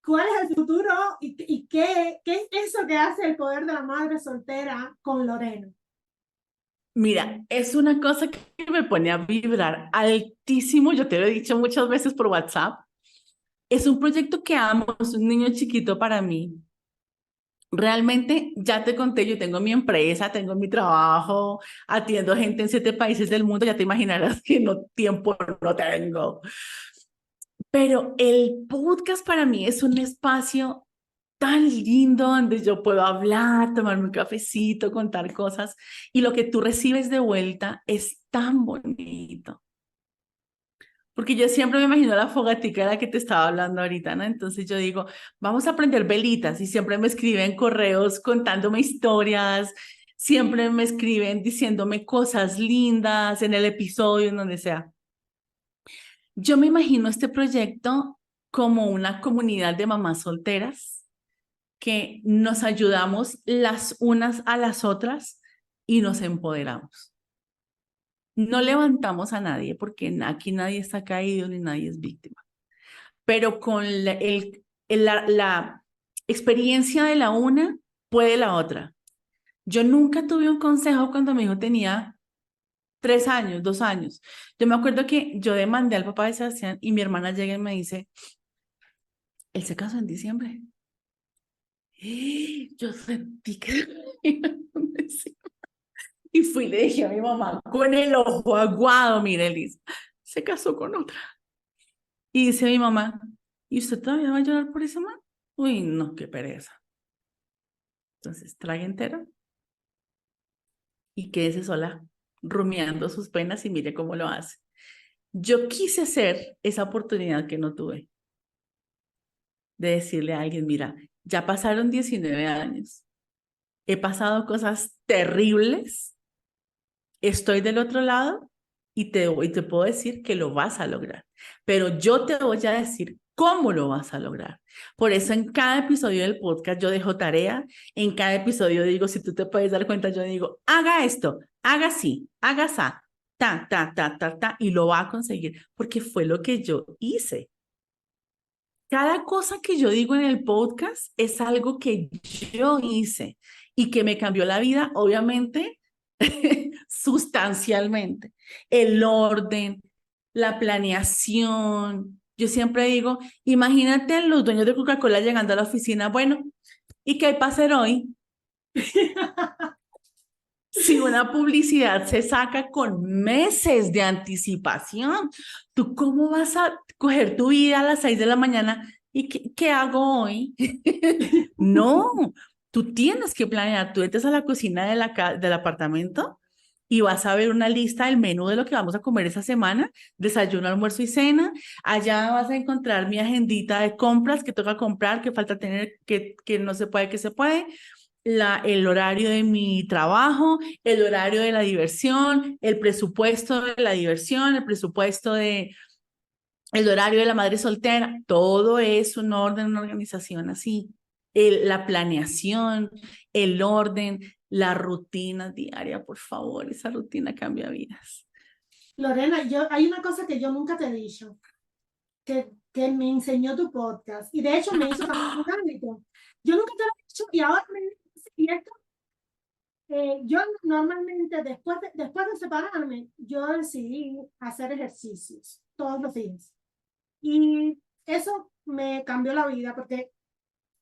¿Cuál es el futuro y qué es eso que hace el poder de la madre soltera con Lorena? Mira, es una cosa que me pone a vibrar altísimo. Yo te lo he dicho muchas veces por WhatsApp. Es un proyecto que amo, es un niño chiquito para mí. Realmente, ya te conté, yo tengo mi empresa, tengo mi trabajo, atiendo gente en 7 países del mundo, ya te imaginarás que no tiempo no tengo. Pero el podcast para mí es un espacio tan lindo donde yo puedo hablar, tomarme un cafecito, contar cosas y lo que tú recibes de vuelta es tan bonito. Porque yo siempre me imagino la fogatica de la que te estaba hablando ahorita, ¿no? Entonces yo digo, vamos a prender velitas y siempre me escriben correos contándome historias, siempre me escriben diciéndome cosas lindas en el episodio, en donde sea. Yo me imagino este proyecto como una comunidad de mamás solteras que nos ayudamos las unas a las otras y nos empoderamos. No levantamos a nadie porque aquí nadie está caído ni nadie es víctima, pero con la experiencia de la una puede la otra. Yo nunca tuve un consejo cuando mi hijo tenía 3 años, 2 años. Yo me acuerdo que yo demandé al papá de Sebastián y mi hermana llega y me dice, él se casó en diciembre. Yo sentí que... Y fui y le dije a mi mamá, con el ojo aguado, mire, Liz, se casó con otra. Y dice mi mamá, ¿y usted todavía va a llorar por ese man? Uy, no, qué pereza. Entonces, trague entero y quédese sola, rumiando sus penas y mire cómo lo hace. Yo quise hacer esa oportunidad que no tuve, de decirle a alguien, mira, ya pasaron 19 años, he pasado cosas terribles, estoy del otro lado y te puedo decir que lo vas a lograr, pero yo te voy a decir cómo lo vas a lograr. Por eso en cada episodio del podcast yo dejo tarea, en cada episodio digo, si tú te puedes dar cuenta, yo digo, haga esto, haga así, haga así, y lo va a conseguir, porque fue lo que yo hice. Cada cosa que yo digo en el podcast es algo que yo hice y que me cambió la vida, obviamente, sustancialmente. El orden, la planeación. Yo siempre digo, imagínate los dueños de Coca-Cola llegando a la oficina, bueno, ¿y qué hay para hacer hoy? Si una publicidad se saca con meses de anticipación, ¿tú cómo vas a coger tu vida a las 6 de la mañana? ¿Y qué hago hoy? No, Tú tienes que planear, tú entras a la cocina de del apartamento y vas a ver una lista del menú de lo que vamos a comer esa semana, desayuno, almuerzo y cena. Allá vas a encontrar mi agendita de compras que toca comprar, que falta tener, que no se puede, que se puede. El horario de mi trabajo, el horario de la diversión, el presupuesto de la diversión, el presupuesto el horario de la madre soltera, todo es un orden, una organización así. La planeación, el orden, la rutina diaria, por favor, esa rutina cambia vidas. Lorena, hay una cosa que yo nunca te he dicho, que me enseñó tu podcast, y de hecho me hizo también un hábito. Yo nunca te lo he dicho, y ahora y esto, yo normalmente después de separarme, yo decidí hacer ejercicios todos los días. Y eso me cambió la vida porque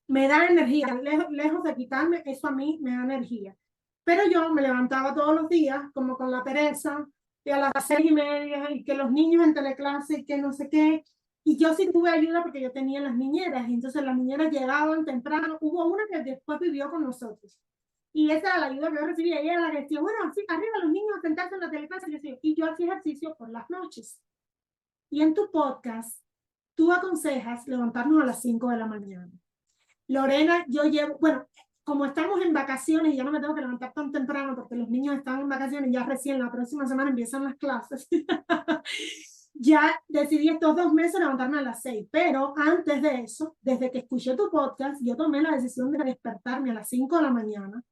me da energía, lejos de quitarme, eso a mí me da energía. Pero yo me levantaba todos los días como con la pereza, y a las 6:30, y que los niños en teleclase, y que no sé qué. Y yo sí tuve ayuda porque yo tenía las niñeras, y entonces las niñeras llegaban temprano. Hubo una que después vivió con nosotros. Y esa era la ayuda que yo recibía. Ella era la que decía, bueno, sí, arriba los niños a sentarse en la teleclase. Y yo hacía ejercicio por las noches. Y en tu podcast, tú aconsejas levantarnos a las 5 de la mañana. Lorena, yo llevo, bueno, como estamos en vacaciones y ya no me tengo que levantar tan temprano porque los niños están en vacaciones, ya recién la próxima semana empiezan las clases. Ya decidí estos 2 meses levantarme a las 6, pero antes de eso, desde que escuché tu podcast, yo tomé la decisión de despertarme a las 5 de la mañana,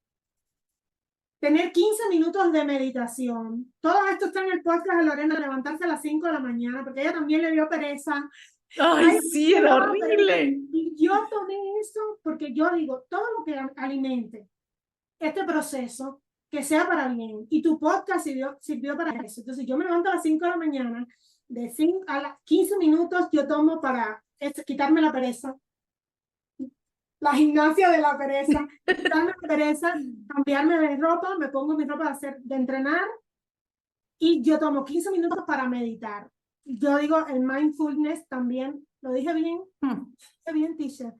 tener 15 minutos de meditación. Todo esto está en el podcast de Lorena, levantarse a las 5 de la mañana, porque ella también le dio pereza. Ay, sí, era horrible. Y yo tomé eso porque yo digo, todo lo que alimente este proceso, que sea para bien. Y tu podcast sirvió para eso. Entonces yo me levanto a las 5 de la mañana, de 5 a las 15 minutos yo tomo para quitarme la pereza, la gimnasia de la pereza, quitarme la pereza, cambiarme de ropa, me pongo mi ropa de entrenar, y yo tomo 15 minutos para meditar. Yo digo, el mindfulness también, ¿lo dije bien? Bien, teacher.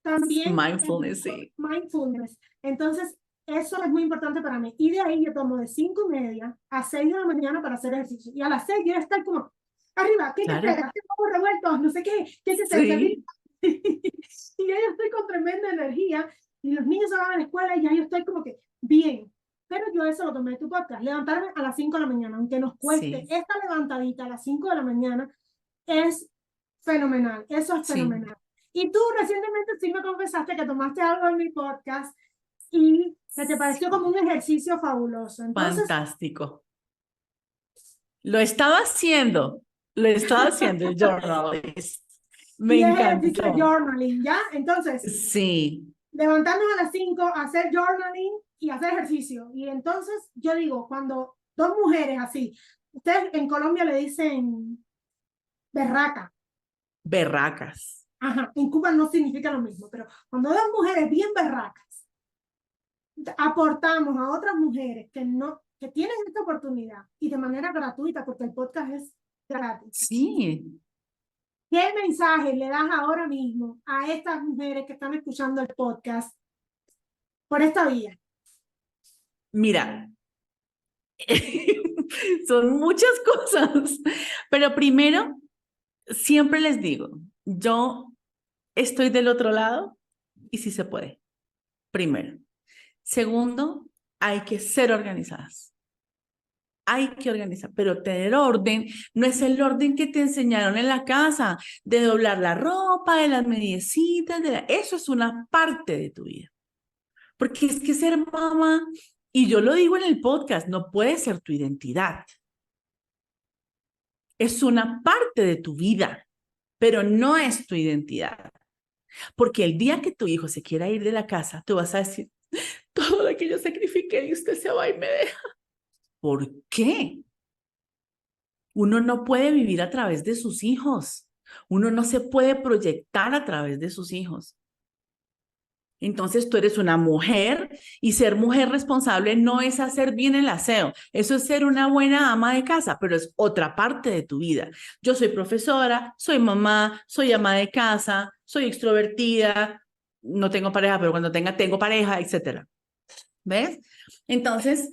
También Mindfulness, sí. Mindfulness. Entonces, eso es muy importante para mí. Y de ahí yo tomo de 5:30 a 6 de la mañana para hacer ejercicio. Y a las 6 yo ya estoy como, arriba, ¿qué Claro. te esperas? ¿Qué vamos revueltos? No sé qué, ¿qué se Sí. Y ya yo estoy con tremenda energía. Y los niños se van a la escuela y ya yo estoy como que bien. Pero yo eso lo tomé de tu podcast. Levantarme a las 5 de la mañana, aunque nos cueste, Sí. esta levantadita a las 5 de la mañana es fenomenal. Eso es fenomenal. Y tú recientemente sí me confesaste que tomaste algo en mi podcast y que te pareció como un ejercicio fabuloso. Entonces, fantástico. Lo estaba haciendo, el journalist. Me encantó. Journaling, ¿ya? Entonces, Sí. levantarnos a las 5, hacer journaling y hacer ejercicio. Y entonces, yo digo, cuando dos mujeres así, ustedes en Colombia le dicen berraca. Berracas. Ajá, en Cuba no significa lo mismo, pero cuando dos mujeres bien berracas aportamos a otras mujeres que tienen esta oportunidad y de manera gratuita, porque el podcast es gratis. Sí. ¿Qué mensaje le das ahora mismo a estas mujeres que están escuchando el podcast por esta vía? Mira, son muchas cosas, pero primero, siempre les digo, yo estoy del otro lado y sí se puede, primero. Segundo, hay que ser organizadas. Hay que organizar, pero tener orden no es el orden que te enseñaron en la casa, de doblar la ropa, de las mediecitas, eso es una parte de tu vida. Porque es que ser mamá, y yo lo digo en el podcast, no puede ser tu identidad. Es una parte de tu vida, pero no es tu identidad. Porque el día que tu hijo se quiera ir de la casa, tú vas a decir, todo lo que yo sacrifiqué y usted se va y me deja. ¿Por qué? Uno no puede vivir a través de sus hijos. Uno no se puede proyectar a través de sus hijos. Entonces tú eres una mujer y ser mujer responsable no es hacer bien el aseo. Eso es ser una buena ama de casa, pero es otra parte de tu vida. Yo soy profesora, soy mamá, soy ama de casa, soy extrovertida, no tengo pareja, pero cuando tengo pareja, etcétera. ¿Ves? Entonces,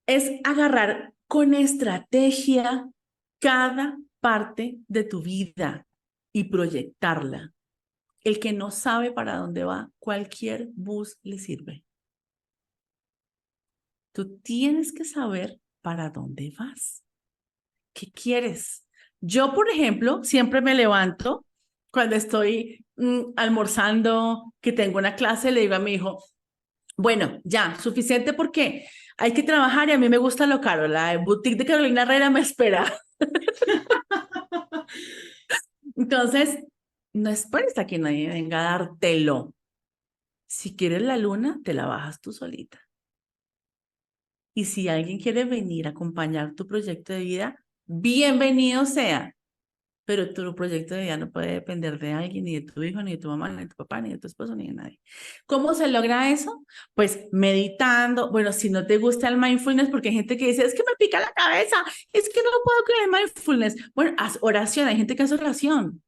es agarrar con estrategia cada parte de tu vida y proyectarla. El que no sabe para dónde va, cualquier bus le sirve. Tú tienes que saber para dónde vas. ¿Qué quieres? Yo, por ejemplo, siempre me levanto cuando estoy almorzando, que tengo una clase, le digo a mi hijo, bueno, ya, suficiente porque hay que trabajar y a mí me gusta lo caro. La boutique de Carolina Herrera me espera. Entonces, no esperes a que nadie venga a dártelo. Si quieres la luna, te la bajas tú solita. Y si alguien quiere venir a acompañar tu proyecto de vida, bienvenido sea. Pero tu proyecto de vida no puede depender de alguien, ni de tu hijo, ni de tu mamá, ni de tu papá, ni de tu esposo, ni de nadie. ¿Cómo se logra eso? Pues meditando. Bueno, si no te gusta el mindfulness, porque hay gente que dice, es que me pica la cabeza, es que no puedo con el mindfulness. Bueno, haz oración, hay gente que hace oración.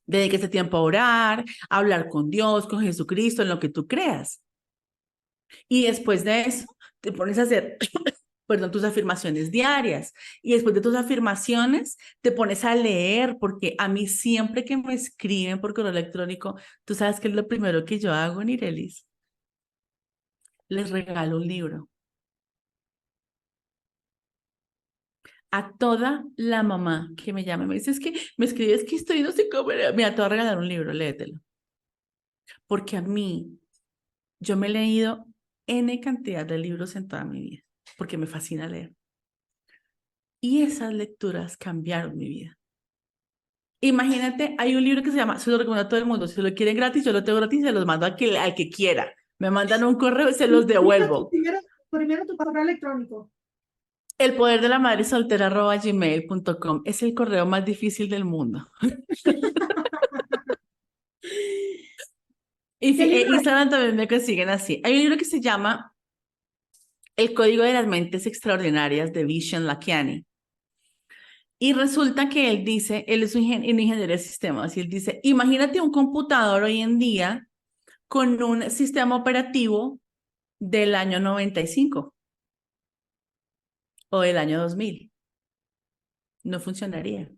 Dedíquese tiempo a orar, a hablar con Dios, con Jesucristo, en lo que tú creas. Y después de eso, te pones a hacer, perdón, tus afirmaciones diarias. Y después de tus afirmaciones, te pones a leer, porque a mí siempre que me escriben por correo electrónico, tú sabes que es lo primero que yo hago, Nirelis. Les regalo un libro. A toda la mamá que me llame, me dice, es que me escribes que estoy, no sé cómo, mira, te voy a regalar un libro, léetelo. Porque a mí, yo me he leído N cantidad de libros en toda mi vida, porque me fascina leer. Y esas lecturas cambiaron mi vida. Imagínate, hay un libro que se llama, se lo recomiendo a todo el mundo, si lo quieren gratis, yo lo tengo gratis y se los mando al que quiera. Me mandan un correo y se los devuelvo. Primero tu correo electrónico. El poder de la madre soltera @gmail.com es el correo más difícil del mundo. Y Instagram también me consiguen así. Hay un libro que se llama El Código de las Mentes Extraordinarias de Vishen Lakhiani. Y resulta que él dice, él es un ingeniero de sistemas, y él dice, imagínate un computador hoy en día con un sistema operativo del año 95 o del año 2000. No funcionaría.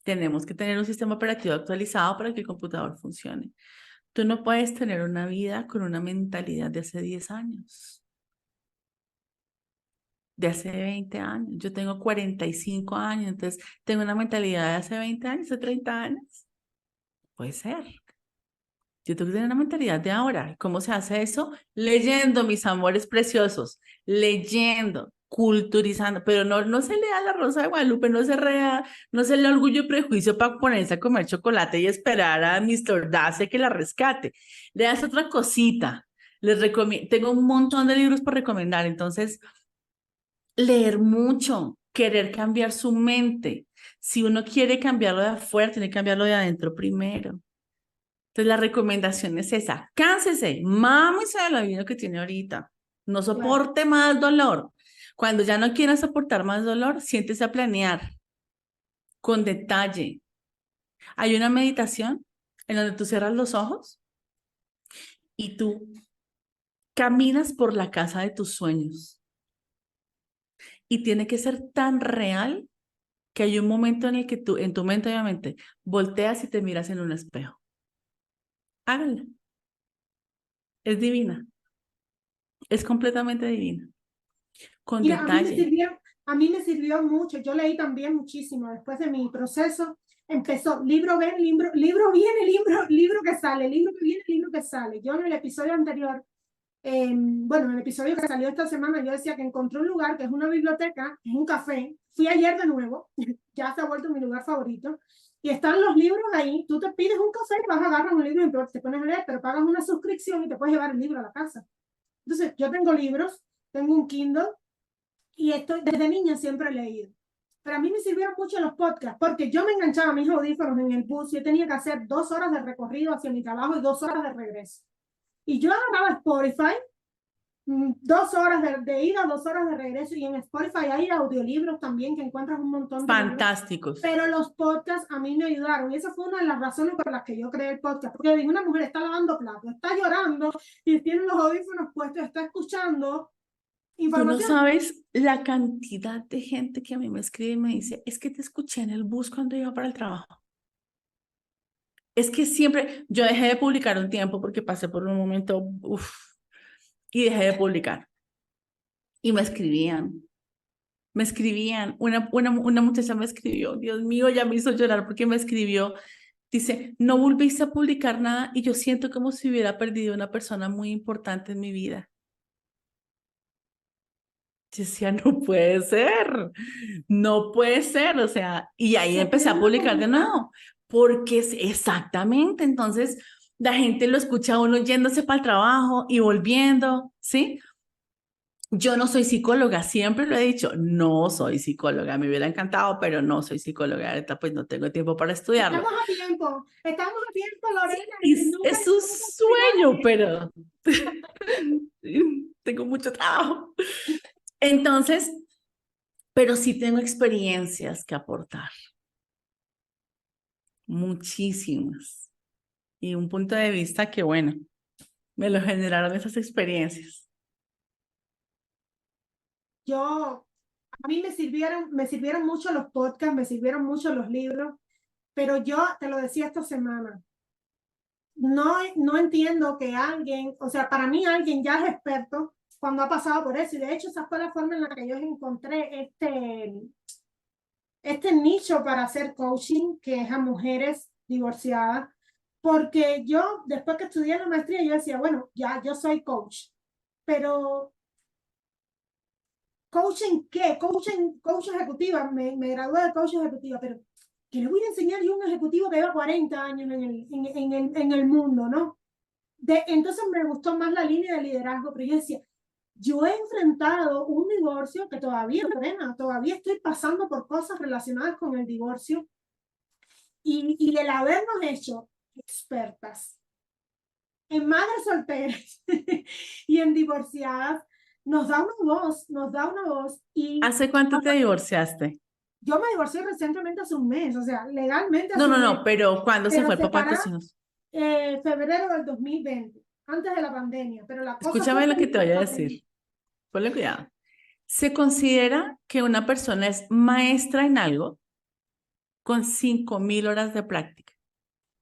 Tenemos que tener un sistema operativo actualizado para que el computador funcione. Tú no puedes tener una vida con una mentalidad de hace 10 años, de hace 20 años. Yo tengo 45 años, entonces tengo una mentalidad de hace 20 años, de 30 años. Puede ser. Yo tengo que tener una mentalidad de ahora. ¿Cómo se hace eso? Leyendo, mis amores preciosos, leyendo, culturizando, pero no se lea La Rosa de Guadalupe, no se lea Orgullo y Prejuicio para ponerse a comer chocolate y esperar a Mr. Darcy que la rescate. Leas otra cosita. Les recomiendo, tengo un montón de libros por recomendar, entonces, leer mucho, querer cambiar su mente. Si uno quiere cambiarlo de afuera, tiene que cambiarlo de adentro primero. Entonces la recomendación es esa, cánsese, mámese de la vida que tiene ahorita, no soporte más dolor. Cuando ya no quiera soportar más dolor, siéntese a planear con detalle. Hay una meditación en donde tú cierras los ojos y tú caminas por la casa de tus sueños. Y tiene que ser tan real que hay un momento en el que tú, en tu mente obviamente, volteas y te miras en un espejo. Háganlo. Es divina. Es completamente divina. Con Mira, detalle. a mí me sirvió mucho. Yo leí también muchísimo. Después de mi proceso, empezó libro viene, libro que sale, libro que viene, libro que sale. Yo en el episodio anterior, bueno, en el episodio que salió esta semana, yo decía que encontré un lugar que es una biblioteca, es un café. Fui ayer de nuevo, ya se ha vuelto mi lugar favorito. Y están los libros ahí. Tú te pides un café, vas a agarrar un libro y te pones a leer, pero pagas una suscripción y te puedes llevar el libro a la casa. Entonces, yo tengo libros, tengo un Kindle. Y esto desde niña siempre he leído. Pero a mí me sirvieron mucho los podcasts, porque yo me enganchaba a mis audífonos en el bus, yo tenía que hacer 2 horas de recorrido hacia mi trabajo y 2 horas de regreso. Y yo agarraba Spotify 2 horas de ida, 2 horas de regreso. Y en Spotify hay audiolibros también que encuentras un montón de libros. Fantásticos. Pero los podcasts a mí me ayudaron. Y esa fue una de las razones por las que yo creé el podcast. Porque dije, una mujer está lavando platos, está llorando y tiene los audífonos puestos, está escuchando Tú no información. sabes la cantidad de gente que a mí me escribe y me dice, es que te escuché en el bus cuando iba para el trabajo. Es que siempre, yo dejé de publicar un tiempo porque pasé por un momento, y dejé de publicar. Y me escribían, una muchacha me escribió, Dios mío, ya me hizo llorar porque me escribió, dice, no volviste a publicar nada y yo siento como si hubiera perdido una persona muy importante en mi vida. Yo decía, no puede ser, o sea, y ahí empecé a publicar de nuevo, porque exactamente, entonces la gente lo escucha a uno yéndose para el trabajo y volviendo, ¿sí? Yo no soy psicóloga, siempre lo he dicho, no soy psicóloga, me hubiera encantado, pero no soy psicóloga, ahorita pues no tengo tiempo para estudiarlo. Estamos a tiempo, Lorena. Es un sueño, pero tengo mucho trabajo. Entonces, pero sí tengo experiencias que aportar, muchísimas, y un punto de vista que, bueno, me lo generaron esas experiencias. A mí me sirvieron mucho los podcasts, me sirvieron mucho los libros, pero yo te lo decía esta semana, no entiendo que alguien, o sea, para mí alguien ya es experto cuando ha pasado por eso, y de hecho esa fue la forma en la que yo encontré este nicho para hacer coaching, que es a mujeres divorciadas, porque yo, después que estudié la maestría, yo decía, bueno, ya yo soy coach, pero ¿coaching qué? Coach ejecutiva, me gradué de coach ejecutiva, pero ¿qué le voy a enseñar yo a un ejecutivo que lleva 40 años en el mundo, ¿no? Entonces me gustó más la línea de liderazgo, pero yo decía, yo he enfrentado un divorcio que todavía estoy pasando por cosas relacionadas con el divorcio y el habernos hecho expertas en madres solteras y en divorciadas, nos da una voz. ¿Hace cuánto te divorciaste? Yo me divorcié recientemente hace un mes, o sea, legalmente hace No, un mes, pero ¿cuándo se pero fue el papá de tus separada hijos? febrero del 2020, antes de la pandemia, pero la cosa fue Escúchame lo que te voy a la pandemia. decir. Ponle cuidado. Se considera que una persona es maestra en algo con 5.000 horas de práctica.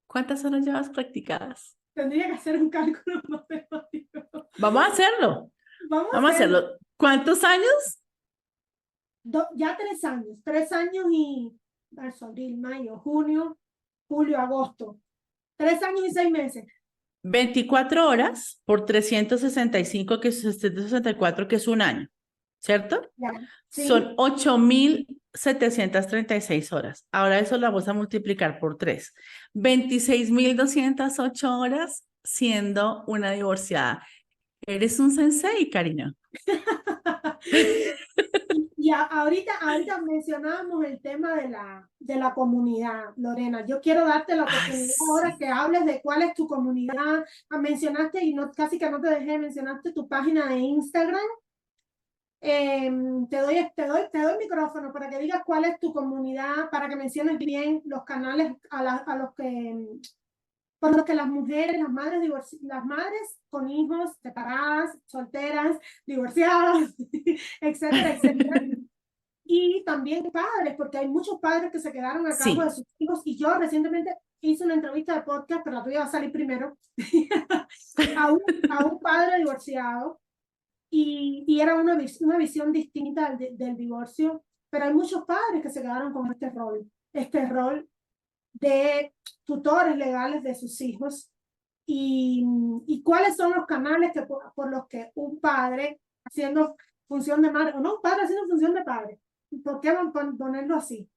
¿Cuántas horas llevas practicadas? Tendría que hacer un cálculo matemático. Vamos a hacerlo. Vamos a hacerlo. ¿Cuántos años? Ya 3 años y marzo, abril, mayo, junio, julio, agosto. 3 años y 6 meses. 24 horas por 365, que es 364, que es un año, ¿cierto? Ya, sí. Son 8.736 horas. Ahora eso lo vamos a multiplicar por 3. 26.208 horas siendo una divorciada. Eres un sensei, cariño. Y ahorita mencionábamos el tema de la comunidad, Lorena. Yo quiero darte la oportunidad ahora que hables de cuál es tu comunidad. Mencionaste, y casi que no te dejé, mencionaste tu página de Instagram. Te doy el micrófono para que digas cuál es tu comunidad, para que menciones bien los canales por los que las mujeres, las madres con hijos, separadas, solteras, divorciadas, etcétera, etcétera. Y también padres, porque hay muchos padres que se quedaron a cargo de sus hijos. Y yo recientemente hice una entrevista de podcast, pero la tuya va a salir primero, a un padre divorciado. Y era una visión distinta del divorcio. Pero hay muchos padres que se quedaron con este rol de tutores legales de sus hijos. Y cuáles son los canales por los que un padre haciendo función de madre, o no un padre haciendo función de padre, ¿por qué ponerlo así?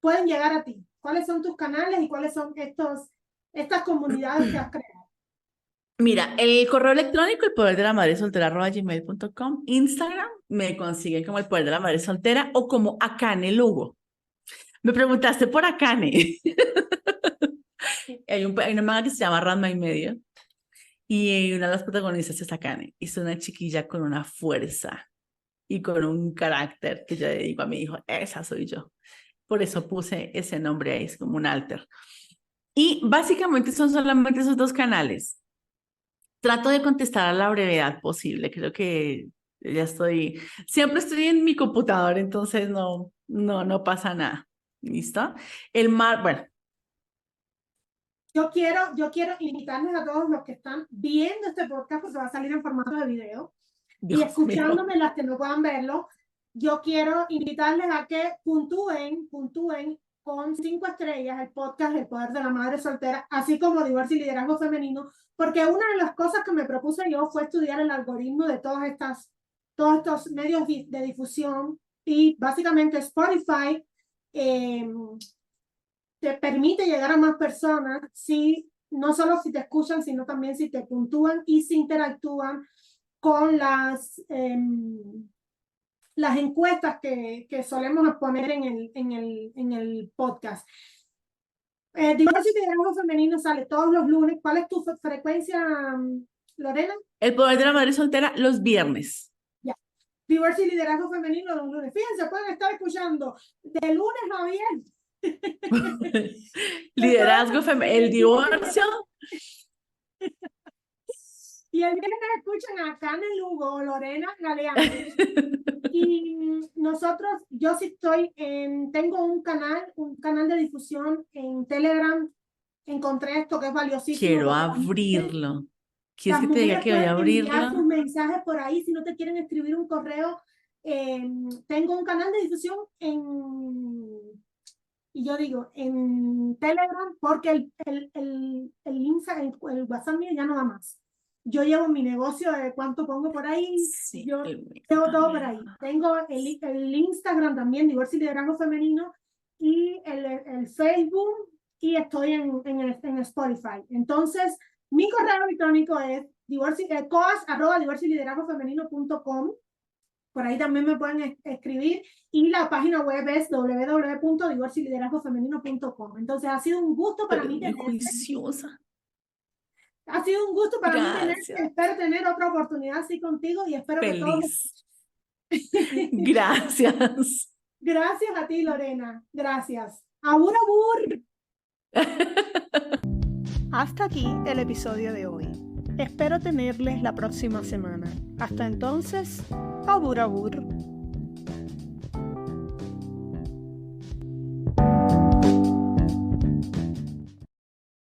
Pueden llegar a ti. ¿Cuáles son tus canales y cuáles son estas comunidades que has creado? Mira, el correo electrónico, el poder de la madre soltera @gmail.com, Instagram, me consiguen como el poder de la madre soltera o como Akane Lugo. Me preguntaste por Akane. Hay una manga que se llama Ranma y medio. Y una de las protagonistas es Akane. Es una chiquilla con una fuerza y con un carácter que yo le digo a mi hijo, esa soy yo. Por eso puse ese nombre ahí, es como un alter. Y básicamente son solamente esos dos canales. Trato de contestar a la brevedad posible. Creo que siempre estoy en mi computador, entonces no pasa nada. ¿Listo? Bueno, Yo quiero invitarles a todos los que están viendo este podcast, porque va a salir en formato de video, y Dios mío. escuchándome las que no puedan verlo. Yo quiero invitarles a que puntúen con 5 estrellas el podcast El Poder de la Madre Soltera, así como Divorcio y Liderazgo Femenino, porque una de las cosas que me propuse yo fue estudiar el algoritmo de todos estos medios de difusión, y básicamente Spotify te permite llegar a más personas si no solo si te escuchan, sino también si te puntúan y si interactúan con las encuestas que solemos poner en el podcast. Divorcio y Liderazgo Femenino sale todos los lunes. ¿Cuál es tu frecuencia, Lorena? El Poder de la Madre Soltera los viernes. Ya. Divorcio y Liderazgo Femenino los lunes. Fíjense, pueden estar escuchando de lunes a viernes. Liderazgo femenino, el divorcio. Y el viernes escuchan a Kane Lugo, Lorena Galeano. Y nosotros, yo sí tengo un canal de difusión en Telegram. Encontré esto que es valiosísimo. Quiero abrirlo. ¿Quieres que te diga que voy a abrirlo? Sus mensajes por ahí, si no te quieren escribir un correo. Tengo un canal de difusión y yo digo, en Telegram, porque el WhatsApp mío ya no da más. Yo llevo mi negocio de cuánto pongo por ahí, sí, yo llevo todo por ahí. Tengo el Instagram también, Divorcio y Liderazgo Femenino, y el Facebook, y estoy en Spotify. Entonces, mi correo electrónico es coas@divorcioyliderazgofemenino.com. Por ahí también me pueden escribir, y la página web es www.divorcioyliderazgofemenino.com. Entonces ha sido un gusto para mí tenerte. Juiciosa. Ha sido un gusto para mí tenerte. Espero tener otra oportunidad así contigo, y espero que todos... Gracias. Gracias a ti, Lorena. Gracias. Abur, abur. Hasta aquí el episodio de hoy. Espero tenerles la próxima semana. Hasta entonces, abur, abur.